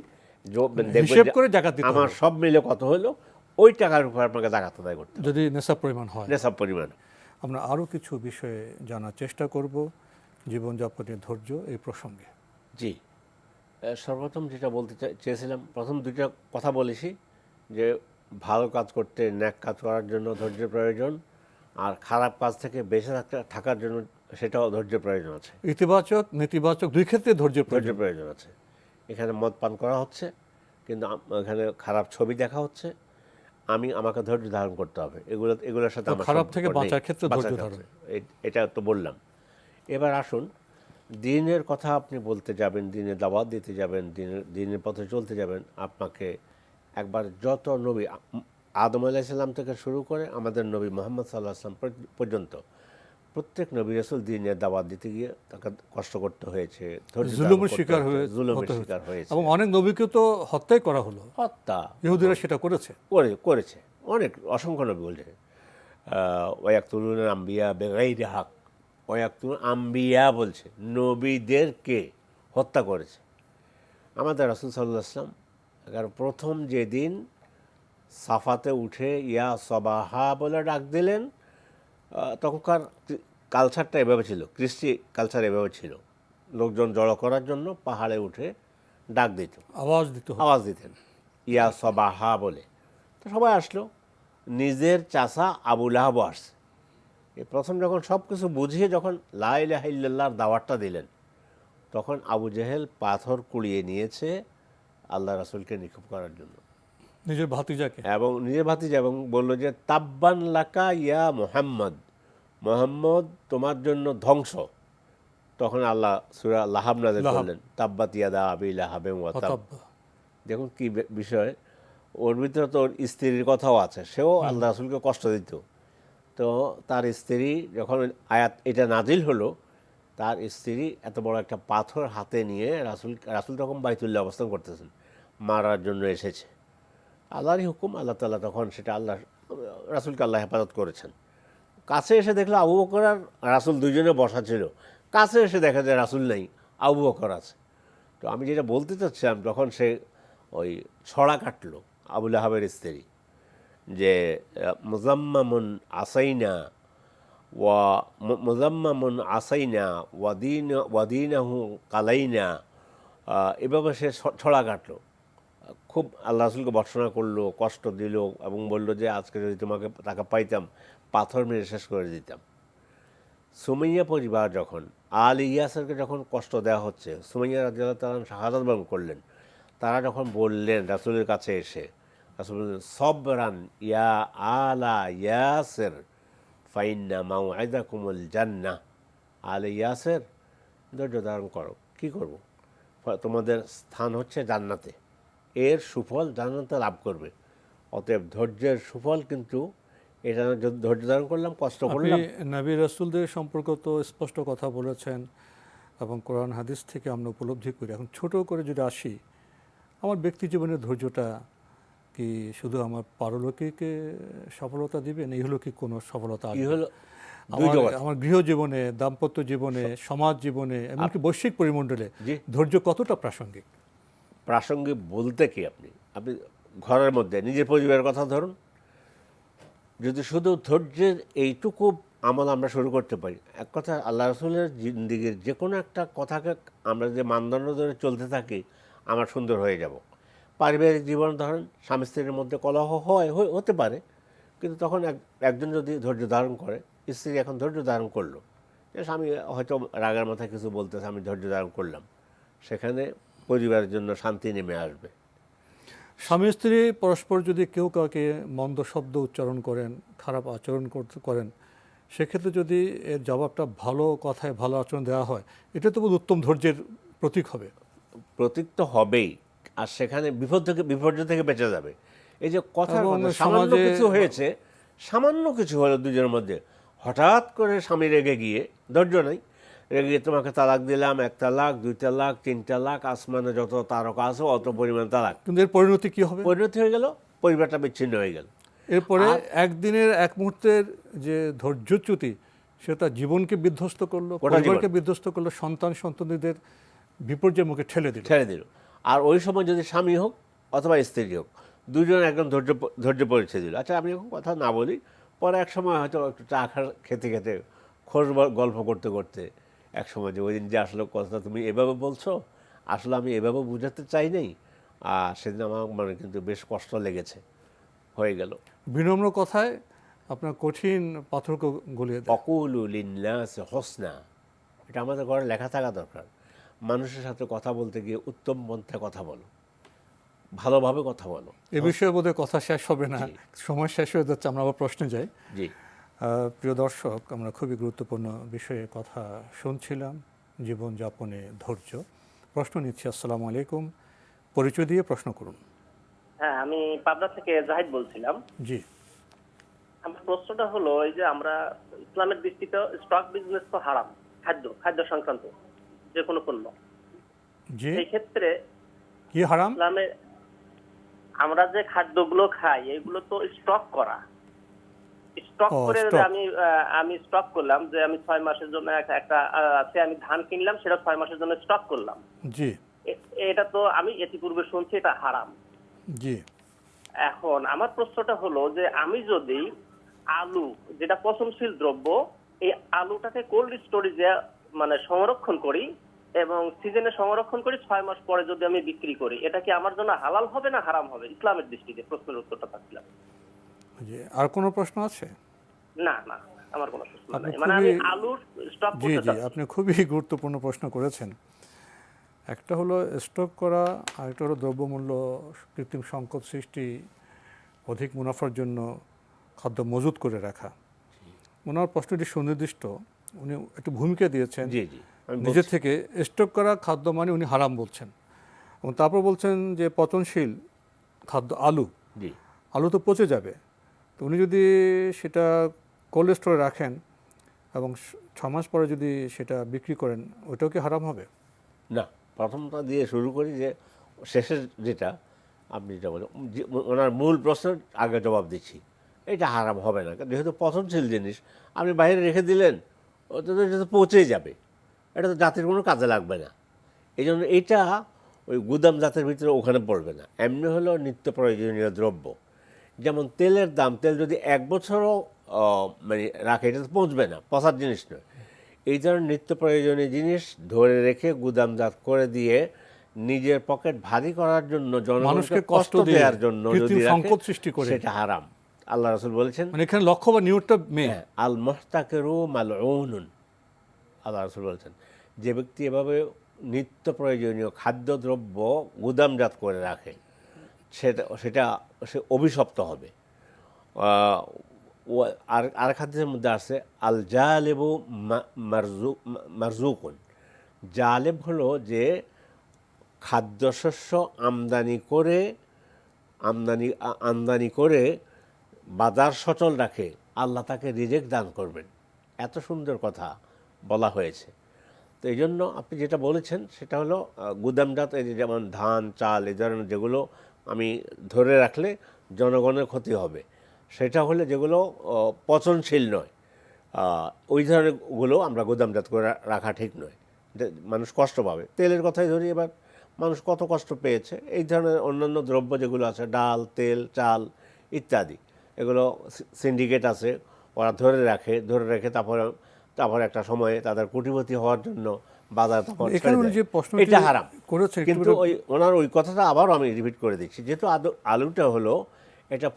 হিসাব করে জাকাত দিতে হবে। আমার সব মিলে কত হলো, ওই টাকার উপর আপনাকে জাকাত আদায় করতে হবে, যদি নেশাব পরিমাণ হয়। নেশাব পরিমাণ। আমরা আরও কিছু বিষয়ে জানার চেষ্টা করব, জীবনযাপনের ধৈর্য এই প্রসঙ্গে। জি, সর্বপ্রথম যেটা বলতে চেয়েছিলাম, প্রথম দুইটা কথা বলেছি যে ভালো কাজ করতে, ন্যাক কাজ করার জন্য ধৈর্যের প্রয়োজন, আর খারাপ কাজ থেকে বেঁচে থাকার জন্য সেটাও ধৈর্যের প্রয়োজন আছে। ইতিবাচক নেতিবাচক দুই ক্ষেত্রে ধৈর্যের প্রয়োজন আছে। এখানে মদ পান করা হচ্ছে, কিন্তু এখানে খারাপ ছবি দেখা হচ্ছে, আমাকে ধৈর্য ধারণ করতে হবে, এগুলোর সাথে তো আমার খারাপ সম্পর্ক থেকে নেই। বাঁচার ক্ষেত্রে ধৈর্য বাঁচার ধারণ। ক্ষেত্রে। এটা তো বললাম। এবার আসুন, দিনের কথা আপনি বলতে যাবেন, দিনের দাওয়াত দিতে যাবেন, দিনের পথে চলতে যাবেন, আপনাকে একবার যত নবী আদম আলাইহিস সালাম থেকে শুরু করে আমাদের নবী মুহাম্মদ সাল্লাল্লাহু আলাইহি ওয়াসাল্লাম পর্যন্ত প্রত্যেক নবী রাসূল দিনের দাওয়াত দিতে গিয়ে তাকে কষ্ট করতে হয়েছে, ধৈর্য ধারণ জুলুমের করতে শিকার হয়েছে, জুলুমের হতে হয়েছে। শিকার হয়েছে। এবং অনেক নবীকে তো হত্যাই করা হলো, হত্যা ইহুদিরা সেটা করেছে। করেছে অনেক, অসংখ্য নবী বলছে ওয়াক্তুলুন আম্বিয়া বেগাইরি হক, ওয়াক্তুলুন আম্বিয়া বলছে নবীদেরকে হত্যা করেছে। আমাদের রাসূল সাল্লাল্লাহু আলাইহি ওয়াসাল্লাম প্রথম যেদিন সাফাতে উঠে ইয়া সবাহা বলে ডাক দিলেন, তখনকার কালচারটা এভাবে ছিল, কৃষ্টি কালচার এভাবে ছিল, লোকজন জড়ো করার জন্য পাহাড়ে উঠে ডাক দিত, আওয়াজ দিতেন ইয়া সবাহা বলে। তো সবাই আসলো, নিজের চাচা আবু লাহাব আসছে। এই প্রথম যখন সব কিছু বুঝিয়ে যখন লা ইলাহা ইল্লাল্লাহর দাওয়াতটা দিলেন, তখন আবু জেহেল পাথর কুড়িয়ে নিয়েছে আল্লাহ রাসূলকে নিক্ষেপ করার জন্য, নিজের ভাতিজাকে, এবং নিজের ভাতিজা, এবং বলল যে তাব্বান লাকা ইয়া মুহাম্মদ, মুহাম্মদ তোমার জন্য ধ্বংস। তখন আল্লাহ সূরা লাহাব নাযিল করলেন, তাব্বাত ইয়াদা আবি লাহাবিন ওয়া তাব। দেখুন কি বিষয়, ওর ভিতরে তো ওর স্ত্রীর কথাও আছে, সেও আল্লাহ রাসূলকে কষ্ট দিত। তো তার স্ত্রী যখন আয়াত এটা নাজিল হলো, তার স্ত্রী এত বড় একটা পাথর হাতে নিয়ে রাসূল তখন বাইতুল্লাহ অবস্থান করতেছেন, মারার জন্য এসেছে। আল্লাহরই হুকুম, আল্লাহ তাআলা তখন সেটা রাসূলকে আল্লাহ হেফাজত করেছেন। কাছে এসে দেখলো আবু বকর আর রাসূল দুইজনে বসা ছিল, কাছে এসে দেখা যায় রাসূল নেই, আবু বকর আছে। তো আমি যেটা বলতে চাচ্ছিলাম, যখন সে ওই ছড়া কাটলো আবু লাহাবের স্ত্রী, যে মুজাম্মামুন আসাইনা ওয়াদিনাহু কালাইনা, এভাবে সে ছড়া কাটলো, খুব আল্লাহ রাসূলকে ভর্ৎসনা করলো, কষ্ট দিল, এবং বলল যে আজকে যদি তাকে পাইতাম পাথর মেরে শেষ করে দিতাম। সুমাইয়া পরিবার যখন ইয়াসেরকে যখন কষ্ট দেওয়া হচ্ছে, সুমাইয়া রাদিয়াল্লাহু তাআলা শাহাদাত বরণ করলেন, তারা যখন বললেন রাসূলের কাছে এসে, রাসূল বললেন সবরান ইয়া আলা ইয়াসের ফাইন্না মাউইদাকুমুল জান্নাহ। ইয়াসের, ধৈর্য ধারণ করো, কি করব, তোমাদের স্থান হচ্ছে জান্নাতে, এর সুফল জান্নাতে লাভ করবে। অতএব ধৈর্যের সুফল কিন্তু এটা, ধৈর্য ধারণ করলাম, কষ্ট করলাম। নবী রাসূলদের সম্পর্ক তো স্পষ্ট কথা বলেছেন, এবং কোরআন হাদিস থেকে আমরা উপলব্ধি করি। এখন ছোট করে যদি আসি, আমার ব্যক্তি জীবনের ধৈর্যটা কি শুধু আমার পারলৌকিক সফলতা দিবে, না ইহলৌকিক কোনো সফলতা আসবে? আমার গৃহ জীবনে, দাম্পত্য জীবনে, সমাজ জীবনে, এমনকি বৈশ্বিক পরিমণ্ডলে ধৈর্য কতটা প্রাসঙ্গিক? প্রাসঙ্গিক বলতে কি, আপনি ঘরের মধ্যে নিজের পরিবারের কথা ধরুন, যদি শুধু ধৈর্যের এইটুকু আমল আমরা শুরু করতে পারি, এক কথা আল্লাহ রাসূলের জিন্দেগীর যে কোনো একটা কথাকে আমরা যে মানদণ্ড ধরে চলতে থাকি, আমরা সুন্দর হয়ে যাব। পারিবারিক জীবন ধরেন, স্বামী স্ত্রীর মধ্যে কলহ হতে পারে, কিন্তু তখন একজন যদি ধৈর্য ধারণ করে, স্ত্রী এখন ধৈর্য ধারণ করলো, যে স্বামী হয়তো রাগের মাথায় কিছু বলতেছে, আমি ধৈর্য ধারণ করলাম, সেখানে পরিবারের জন্য শান্তি নেমে আসবে। স্বামী স্ত্রী পরস্পর যদি কেউ কাউকে মন্দ শব্দ উচ্চারণ করেন, খারাপ আচরণ করেন, সেক্ষেত্রে যদি এর জবাবটা ভালো কথায় ভালো আচরণ দেওয়া হয়, এটা তো উত্তম ধৈর্যের প্রতীক হবে। প্রতীক তো হবেই, আর সেখানে বিপর্যয় থেকে বেঁচে যাবে। এই যে কথার সামান্য কিছু হয়েছে, সামান্য কিছু হলো দুজনের মধ্যে, হঠাৎ করে স্বামী রেগে গিয়ে, ধৈর্য নেই, রেগে গিয়ে তোমাকে তালাক দিলাম, 1 তালাক, 2 তালাক, 3 তালাক, আসমানে যত তারকা আছে অত পরিমাণ তালাক। কিন্তু এর পরিণতি কি হবে? পরিণতি হয়ে গেল, পরিবারটা বিচ্ছিন্ন হয়ে গেল। এরপরে একদিনের এক মুহূর্তের যে ধৈর্যচ্যুতি, সেটা জীবনকে বিধ্বস্ত করলো, পরিবারকে বিধ্বস্ত করলো, সন্তানদের বিপর্যয়ের মুখে ঠেলে দিল। আর ওই সময় যদি স্বামী হোক অথবা স্ত্রী হোক, দুজন একদম ধৈর্য পরিচয় দিল, আচ্ছা আমি এখন কথা না বলি, পরে এক সময় হয়তো একটু চা খেতে খেতে, খোঁজ গল্প করতে করতে, এক সময় যে ওই দিন যে আসলে কথা তুমি এভাবে বলছো, আসলে আমি এভাবে বুঝাতে চাই নাই, আর সেদিন আমার মানে কিন্তু বেশ কষ্ট লেগেছে, হয়ে গেল। বিনম্র কথায় আপনার কঠিন পাথরকে গলিয়ে দেয়। অকুলু লিন্নাসি হুসনা, এটা আমাদের ঘরে লেখা থাকা দরকার। মানুষের সাথে কথা বলতে গিয়ে উত্তম পন্থায় কথা বলো, ভালোভাবে কথা বলো। এ বিষয়ে বোধহয় কথা শেষ হবে না, সময় শেষ হয়ে যাচ্ছে, আমরা আবার প্রশ্নে যাই। জি, প্রিয় দর্শক, আমরা খুবই গুরুত্বপূর্ণ বিষয়ে কথা শুনছিলাম, জীবনযাপনে ধৈর্য। প্রশ্ন নিচ্ছি। আসসালামু আলাইকুম, পরিচয় দিয়ে প্রশ্ন করুন। হ্যাঁ, আমি পাবনা থেকে জাহিদ বলছিলাম। জি, আমার প্রশ্নটা হলো, এই যে আমরা ইসলামের দৃষ্টিতে স্টক বিজনেস তো হারাম, খাদ্য সংক্রান্ত যে কোনো পণ্য, জি, সেই ক্ষেত্রে কি হারাম? ইসলামে আমরা যে খাদ্যগুলো খাই এগুলো তো স্টক করা, স্টক করে stock। আমি স্টক করলাম যে আমি 6 মাসের জন্য একটা আছে, আমি ধান কিনলাম, সেটা 6 মাসের জন্য স্টক করলাম। জি, এটা তো আমি ইতিপূর্বে শুনছি এটা হারাম। জি, এখন আমার প্রশ্নটা হলো যে আমি যদি আলু, যেটা পচনশীল দ্রব্য, এই আলুটাকে কোল্ড স্টোরেজে মানে সংরক্ষণ করি এবং সিজনে সংরক্ষণ করি, 6 মাস পরে যদি আমি বিক্রি করি, এটা কি আমার জন্য হালাল হবে না হারাম হবে ইসলামের দৃষ্টিতে? প্রশ্নের উত্তরটা পাচ্ছিলাম। জি। আর কোনো প্রশ্ন আছে? না না, আমার কোনো প্রশ্ন আপনি নাই, মানে আমি খুবই- আলুর স্টক জি, করতে জি, চাচ্ছি। আপনি খুবই গুরুত্বপূর্ণ প্রশ্ন করেছেন। একটা হলো স্টক করা, আরেকটা হলো দ্রব্যমূল্য কৃত্রিম সংকট সৃষ্টি, অধিক মুনাফার জন্য খাদ্য মজুত করে রাখা। ওনার প্রশ্নটি সুনির্দিষ্ট, উনি একটু ভূমিকা দিয়েছেন জি, জি, আমি নিজের বলছি। থেকে। স্টক করা খাদ্য মানে উনি হারাম বলছেন, এবং তারপর বলছেন যে পচনশীল খাদ্য আলু, জি, আলু তো পচে যাবে, তো উনি যদি সেটা কোল্ড স্টোরে রাখেন এবং 6 মাস পরে যদি সেটা বিক্রি করেন, ওটাও কি হারাম হবে? না, প্রথমটা দিয়ে শুরু করি, যে শেষের যেটা আপনি যেটা বলেন, ওনার মূল প্রশ্নের আগে জবাব দিচ্ছি। এটা হারাম হবে না, যেহেতু পচনশীল জিনিস আপনি বাইরে রেখে দিলেন, ওটা তো এটা তো পচে যাবে, এটা তো জাতির কোনো কাজে লাগবে না। এই জন্য এইটা ওই গুদাম জাতের ভিতরে ওখানে পড়বে না। এমনি হলো নিত্য প্রয়োজনীয় দ্রব্য, যেমন তেলের দাম, তেল যদি 1 বছরও মানে রাখে, এটা তো পৌঁছবে না, পচার জিনিস নয়। এই ধরনের নিত্য প্রয়োজনীয় জিনিস ধরে রেখে গুদামজাত করে দিয়ে নিজের পকেট ভারী করার জন্য, জনগণকে কষ্ট দেওয়ার জন্য যদি রাখে, সংকট সৃষ্টি করে, সেটা হারাম। আল্লাহ রাসূল বলেছেন, মানে এখানে লক্ষ্য বা নিয়তটা মেয়ে। আল মুহতাকিরু মালউনুন। আল্লাহ রাসূল বলেছেন, যে ব্যক্তি এভাবে নিত্য প্রয়োজনীয় খাদ্যদ্রব্য গুদামজাত করে রাখে, সেটা সে অভিশপ্ত হবে। আর খাদ্যের মধ্যে আছে আল জালেবু মারজুকুন। জালেব হলো যে খাদ্যশস্য আমদানি করে বাজার সচল রাখে, আল্লাহ তাকে রিজেক দান করবেন। এত সুন্দর কথা বলা হয়েছে। তো এই জন্য আপনি যেটা বলেছেন সেটা হলো গুদামজাত, এই যেমন ধান, চাল, এই ধরনের যেগুলো আমি ধরে রাখলে জনগণের ক্ষতি হবে, সেটা হলে যেগুলো পচনশীল নয়, ওই ধরনেরগুলো আমরা গুদামজাত করে রাখা ঠিক নয়, মানুষ কষ্ট পাবে। তেলের কথাই ধরি, এবার মানুষ কত কষ্ট পেয়েছে। এই ধরনের অন্যান্য দ্রব্য যেগুলো আছে, ডাল, তেল, চাল ইত্যাদি, এগুলো সিন্ডিকেট আছে, ওরা ধরে রেখে তারপরে একটা সময়ে তাদের কোটিপতি হওয়ার জন্য বাজার তখন এটা হারাম। কিন্তু ওনার ওই কথাটা আবারও আমি রিপিট করে দিচ্ছি, যেহেতু আলুটা হলো এটা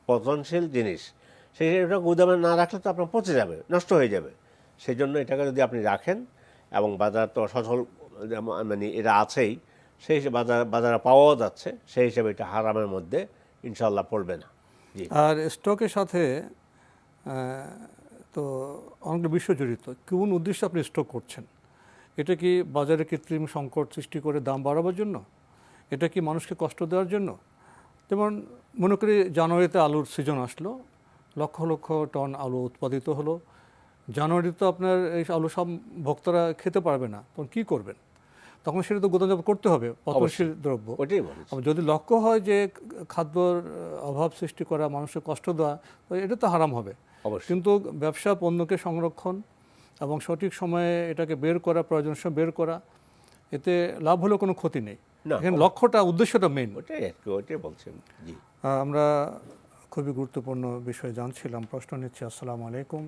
পচনশীল জিনিস, সেটা গুদামে না রাখলে তো আপনার পচে যাবে, নষ্ট হয়ে যাবে। সেই জন্য এটাকে যদি আপনি রাখেন, এবং বাজার তো সচল মানে এটা আছেই, সেই হিসেবে বাজারে পাওয়াও যাচ্ছে, সেই হিসেবে এটা হারামের মধ্যে ইনশাল্লাহ পড়বে না। জি। আর স্টকের সাথে তো অনেকটা বিষয় জড়িত। কোন উদ্দেশ্যে আপনি স্টক করছেন? এটা কি বাজারে কৃত্রিম সংকট সৃষ্টি করে দাম বাড়াবার জন্য? এটা কি মানুষকে কষ্ট দেওয়ার জন্য? যেমন মনে করি জানুয়ারিতে আলুর সিজন আসলো, লক্ষ লক্ষ টন আলু উৎপাদিত হলো। জানুয়ারিতে আপনার এই আলু সব ভক্তরা খেতে পারবে না, তখন কী করবেন? তখন সেটা তো গোদামজাত করতে হবে, পচনশীল দ্রব্য। যদি লক্ষ্য হয় যে খাদ্যর অভাব সৃষ্টি করা, মানুষের কষ্ট দেওয়া, এটা তো হারাম হবে। কিন্তু ব্যবসা, পণ্যকে সংরক্ষণ এবং সঠিক সময়ে এটাকে বের করা, প্রয়োজন সময় বের করা, এতে লাভ হলেও কোনো ক্ষতি নেই। এখানে লক্ষ্যটা, উদ্দেশ্যটা মেইন। ওটাই বলছেন। জি, আমরা খুবই গুরুত্বপূর্ণ বিষয় জানছিলাম। প্রশ্ন নিচ্ছি। আসসালামু আলাইকুম,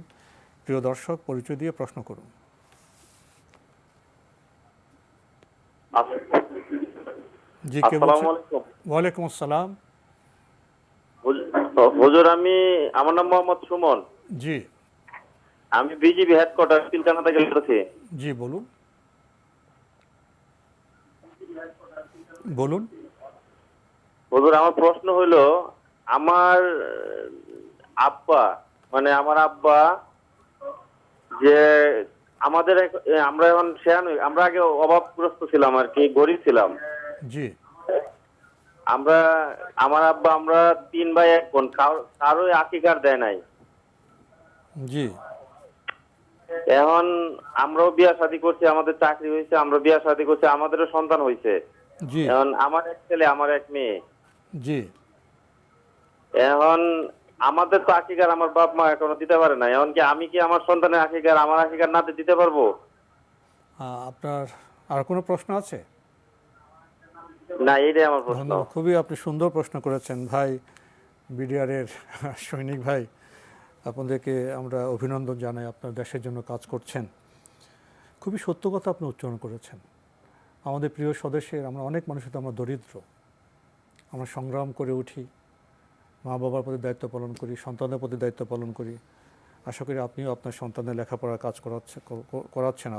প্রিয় দর্শক, পরিচয় দিয়ে প্রশ্ন করুন। জি, কে বলছেন? ওয়ালাইকুম আসসালাম। হুজুর, আমার নাম মোহাম্মদ সুমন। জি, আমি বিজিবি হেডকোয়ার্টার পিলখানা থেকে বলছি। জি, বলুন। হুজুর আমার প্রশ্ন হলো, আমার আব্বা মানে আমার আব্বা যে আমাদের আমরা এখন আমরা আগে অভাবগ্রস্ত ছিলাম আর কি, গরিব ছিলাম। জি আমার আব্বা আমরা 3 ভাই 1 বোন, কারো আকিকার দেয় নাই। জি এখন আমরাও বিয়া শাদী করছি, আমাদের চাকরি হয়েছে, আমরা বিয়া শাদী করছি, আমাদেরও সন্তান হয়েছে। জি এখন আমার 1 ছেলে আমার 1 মেয়ে। জি এখন আমাদের তো আকিকার আমার বাপ মা এখনো দিতে পারে না। এখন কি আমি কি আমার সন্তানের আকিকার আমার আকিকার নাতে দিতে পারবো? আপনার আর কোনো প্রশ্ন আছে? না, এইটাই আমার প্রশ্ন। ধন্যবাদ, খুবই আপনি সুন্দর প্রশ্ন করেছেন ভাই, বিডিআরের সৈনিক ভাই। আপনাদেরকে আমরা অভিনন্দন জানাই, আপনার দেশের জন্য কাজ করছেন। খুবই সত্য কথা আপনি উচ্চারণ করেছেন। আমাদের প্রিয় স্বদেশের আমরা অনেক মানুষের তো আমরা দরিদ্র, আমরা সংগ্রাম করে উঠি, মা বাবার প্রতি দায়িত্ব পালন করি, সন্তানের প্রতি দায়িত্ব পালন করি। আশা করি আপনিও আপনার সন্তানের লেখাপড়ার কাজ করাচ্ছেন।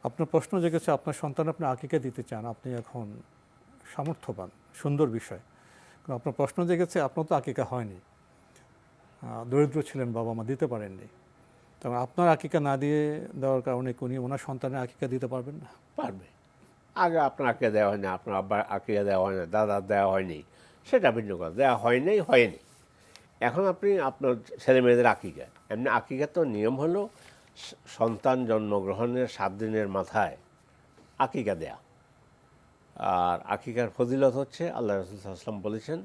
আপনার প্রশ্ন জেগেছে আপনার সন্তান আপনি আকিকা দিতে চান, আপনি এখন সামর্থ্যবান, সুন্দর বিষয়। কারণ আপনার প্রশ্ন জেগেছে আপনার তো আকিকা হয়নি, দরিদ্র ছিলেন, বাবা মা দিতে পারেননি। তবে আপনার আকিকা না দিয়ে দেওয়ার কারণে উনি ওনার সন্তানের আকিকা দিতে পারবেন না? পারবে। আগে আপনার আকিকা দেওয়া হয়নি, আপনার আব্বার আকিকা দেওয়া হয় না, দাদার দেওয়া হয়নি, সেটা ভিন্ন কথা। দেওয়া হয়নি। এখন আপনি আপনার ছেলে মেয়েদের আকিকা, এমনি আকিকা তো নিয়ম হলো সন্তান জন্মগ্রহণের 7 দিনের মাথায় আকিকা দেয়া। আর আকিকার ফজিলত হচ্ছে আল্লাহ রাসূল সাল্লাল্লাহু আলাইহি ওয়াসাল্লাম বলেছেন,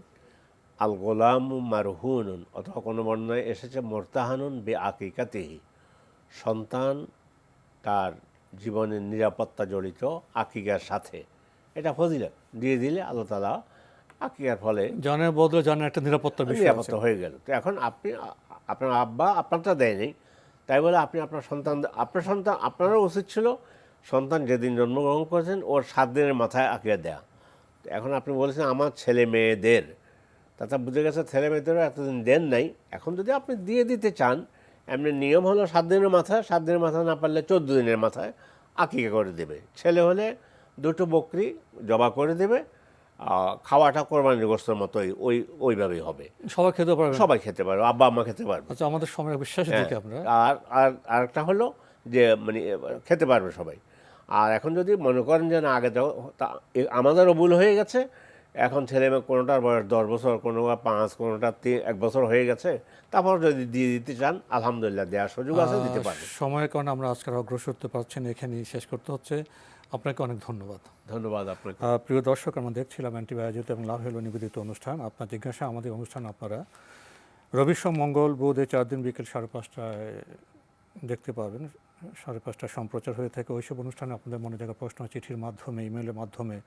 আল গোলামু মারহুনুন, অথবা কোনো বর্ণনায় এসেছে মুরতাহানুন বে আকিকাতিহি, সন্তান তার জীবনের নিরাপত্তা জড়িত আকিকার সাথে। এটা ফজিলত দিয়ে দিলে আল্লাহ তাআলা আকিকার ফলে জানের বদলে জানের একটা নিরাপত্তা হয়ে গেল। তো এখন আপনার আব্বা আপনারটা দেয়নি, তাই বলে আপনি আপনার সন্তান আপনারও উচিত ছিল সন্তান যেদিন জন্মগ্রহণ করেছেন ওর 7 দিনের মাথায় আকিকা দেয়া। এখন আপনি বলেছেন আমার ছেলে মেয়েদের, তাতে বুঝে গেছে ছেলে মেয়েদেরও এতদিন দেন নাই। এখন যদি আপনি দিয়ে দিতে চান, এমনি নিয়ম হলো 7 দিনের মাথায়, 7 দিনের মাথায় না পারলে 14 দিনের মাথায় আকিকা করে দেবে। ছেলে হলে 2টো বকরি জবা করে দেবে, খাওয়াটা কোরবানির গোশতের মতোই ওইভাবেই হবে। সবাই খেতে পারবে, আব্বা আম্মা খেতে পারবে। আচ্ছা, আমাদের সময় বিশ্বাস দিকে আমরা আর একটা হলো যে মানে খেতে পারবে সবাই। আর এখন যদি মনে করেন যে না আগে দাও, আমাদেরও ভুল হয়ে গেছে, এখন ছেলে মেয়ে কোনোটার বয়স 10 বছর, কোনো 5, কোনোটা 1 বছর হয়ে গেছে, তারপর যদি দিয়ে দিতে চান আলহামদুলিল্লাহ দেওয়ার সুযোগ আছে, দিতে পারবেন। সময়ের কারণে আমরা আজকে অগ্রসর হতে পারছি না, এখানেই শেষ করতে হচ্ছে। আপনাকে অনেক ধন্যবাদ। আপনাকে। প্রিয় দর্শক, আমরা দেখছিলাম অ্যান্টিবায়োজিত এবং লাভ হেলো নিবেদিত অনুষ্ঠান। আপনার জিজ্ঞাসা আমাদের অনুষ্ঠান আপনারা রবি সোম মঙ্গল বুধ 4 দিন বিকেল 5:30টায় দেখতে পাবেন। 5:30টায় সম্প্রচার হয়ে থাকে। ওইসব অনুষ্ঠানে আপনাদের মনে থাকা প্রশ্ন চিঠির মাধ্যমে, ইমেলের মাধ্যমে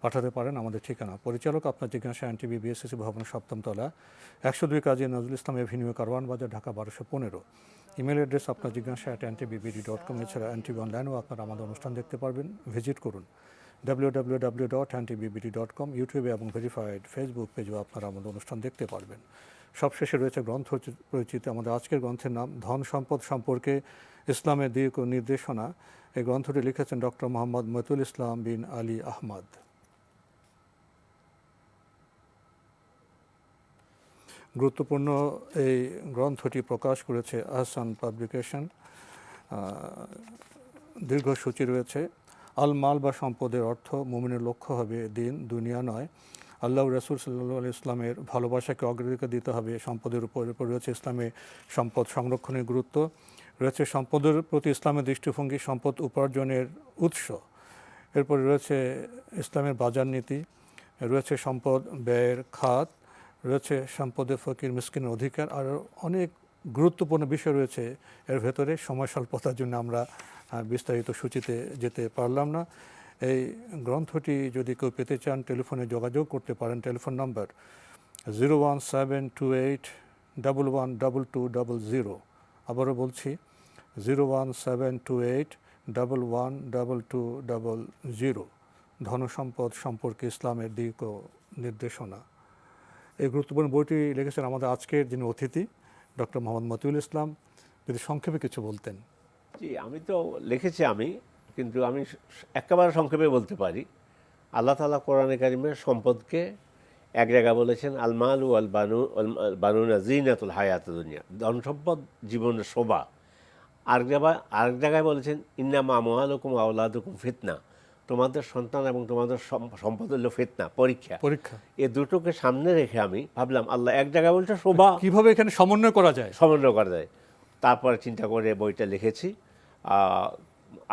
পাঠাতে পারেন। আমাদের ঠিকানা পরিচালক আপনার জিজ্ঞাসা, এনটিভি বিএসসি ভবন 7ম তলা, 102 কাজী নজরুল ইসলাম এভিনিউ, কারওয়ান বাজার, ঢাকা 1215। ইমেল অ্যাড্রেস আপনার জিজ্ঞাসা @ntbbd.com। এছাড়া এনটিভি অনলাইনেও আপনারা আমাদের অনুষ্ঠান দেখতে পারবেন। ভিজিট করুন www.ntbbd.com। ইউটিউবে এবং ভেরিফাইড ফেসবুক পেজেও আপনারা আমাদের অনুষ্ঠান দেখতে পারবেন। সবশেষে রয়েছে গ্রন্থ পরিচিতি। আমাদের আজকের গ্রন্থের নাম ধন সম্পদ সম্পর্কে ইসলামের দিক ও নির্দেশনা। এই গ্রন্থটি লিখেছেন ডক্টর মোহাম্মদ মতিউল ইসলাম বিন আলী আহমদ। গুরুত্বপূর্ণ এই গ্রন্থটি প্রকাশ করেছে আহসান পাবলিকেশন। দীর্ঘ সূচি রয়েছে। আল মাল বা সম্পদের অর্থ, মুমিনের লক্ষ্য হবে দিন দুনিয়া নয়। আল্লাহ রাসূল সাল্লাল্লাহু আলাইহি ইসলামের ভালোবাসাকে অগ্রাধিকার দিতে হবে সম্পদের উপর। এরপর রয়েছে ইসলামে সম্পদ সংরক্ষণের গুরুত্ব, রয়েছে সম্পদের প্রতি ইসলামের দৃষ্টিভঙ্গি, সম্পদ উপার্জনের উৎস। এরপরে রয়েছে ইসলামের বাজার নীতি, রয়েছে সম্পদ ব্যয়ের খাত, রয়েছে সম্পদে ফকির মিসকিনের অধিকার, আর অনেক গুরুত্বপূর্ণ বিষয় রয়েছে এর ভেতরে। সময় স্বল্পতার জন্য আমরা বিস্তারিত সূচিতে যেতে পারলাম না। এই গ্রন্থটি যদি কেউ পেতে চান টেলিফোনে যোগাযোগ করতে পারেন। Telephone number 01728112200। আবারও বলছি 01728112200। ধনসম্পদ সম্পর্কে ইসলামের দিক ও নির্দেশনা। এই গুরুত্বপূর্ণ বইটি লিখেছেন আমাদের আজকের যিনি অতিথি ডক্টর মোহাম্মদ মতিউল ইসলাম। যদি সংক্ষেপে কিছু বলতেন। জি, আমি তো লিখেছি কিন্তু আমি একেবারে সংক্ষেপে বলতে পারি। আল্লাহ তাআলা কোরআনে কারিমে সম্পদকে এক জায়গায় বলেছেন আল মালু আল বানুনা জিনাতুল হায়াতুদ দুনিয়া, ধন সম্পদ জীবনের শোভা। আরেক জায়গায় বলেছেন ইন্নামা আমওয়ালুকুম ওয়া আওলাদুকুম ফিতনা, তোমাদের সন্তান এবং তোমাদের সম্পদ হলো ফিতনা, পরীক্ষা। এই দুটোকে সামনে রেখে আমি ভাবলাম আল্লাহ এক জায়গায় বলছে শোভা, কিভাবে এখানে সমন্বয় করা যায়। তারপরে চিন্তা করে বইটা লিখেছি।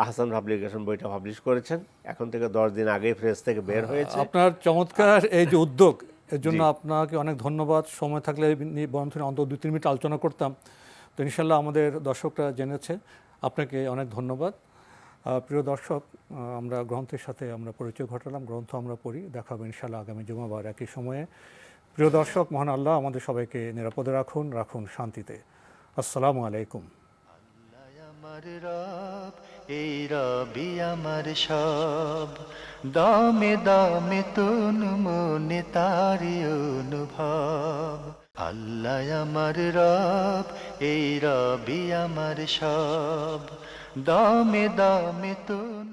আহসান পাবলিকেশন বইটা পাবলিশ করেছেন, এখন থেকে 10 দিন আগে প্রেস থেকে বের হয়েছে। আপনার চমৎকার এই যে উদ্যোগ, এর জন্য আপনাকে অনেক ধন্যবাদ। সময় থাকলে বরঞ্চ অন্তত 2-3 মিনিট আলোচনা করতাম, তো ইনশাল্লাহ আমাদের দর্শকরা জেনেছে। আপনাকে অনেক ধন্যবাদ। প্রিয় দর্শক, আমরা গ্রন্থের সাথে আমরা পরিচয় ঘটালাম, গ্রন্থ আমরা পড়ি। দেখা হবে ইনশাল্লাহ আগামী জুমাবার একই সময়ে। প্রিয় দর্শক, মহান আল্লাহ আমাদের সবাইকে নিরাপদে রাখুন শান্তিতে। আসসালামু আলাইকুম। আমার রব, এই রবি আমার সব, দামে দামে তুন মনে তারি অনুভব। আল্লাহ আমার রব, এই রবি আমার সব, দামে দামে তুন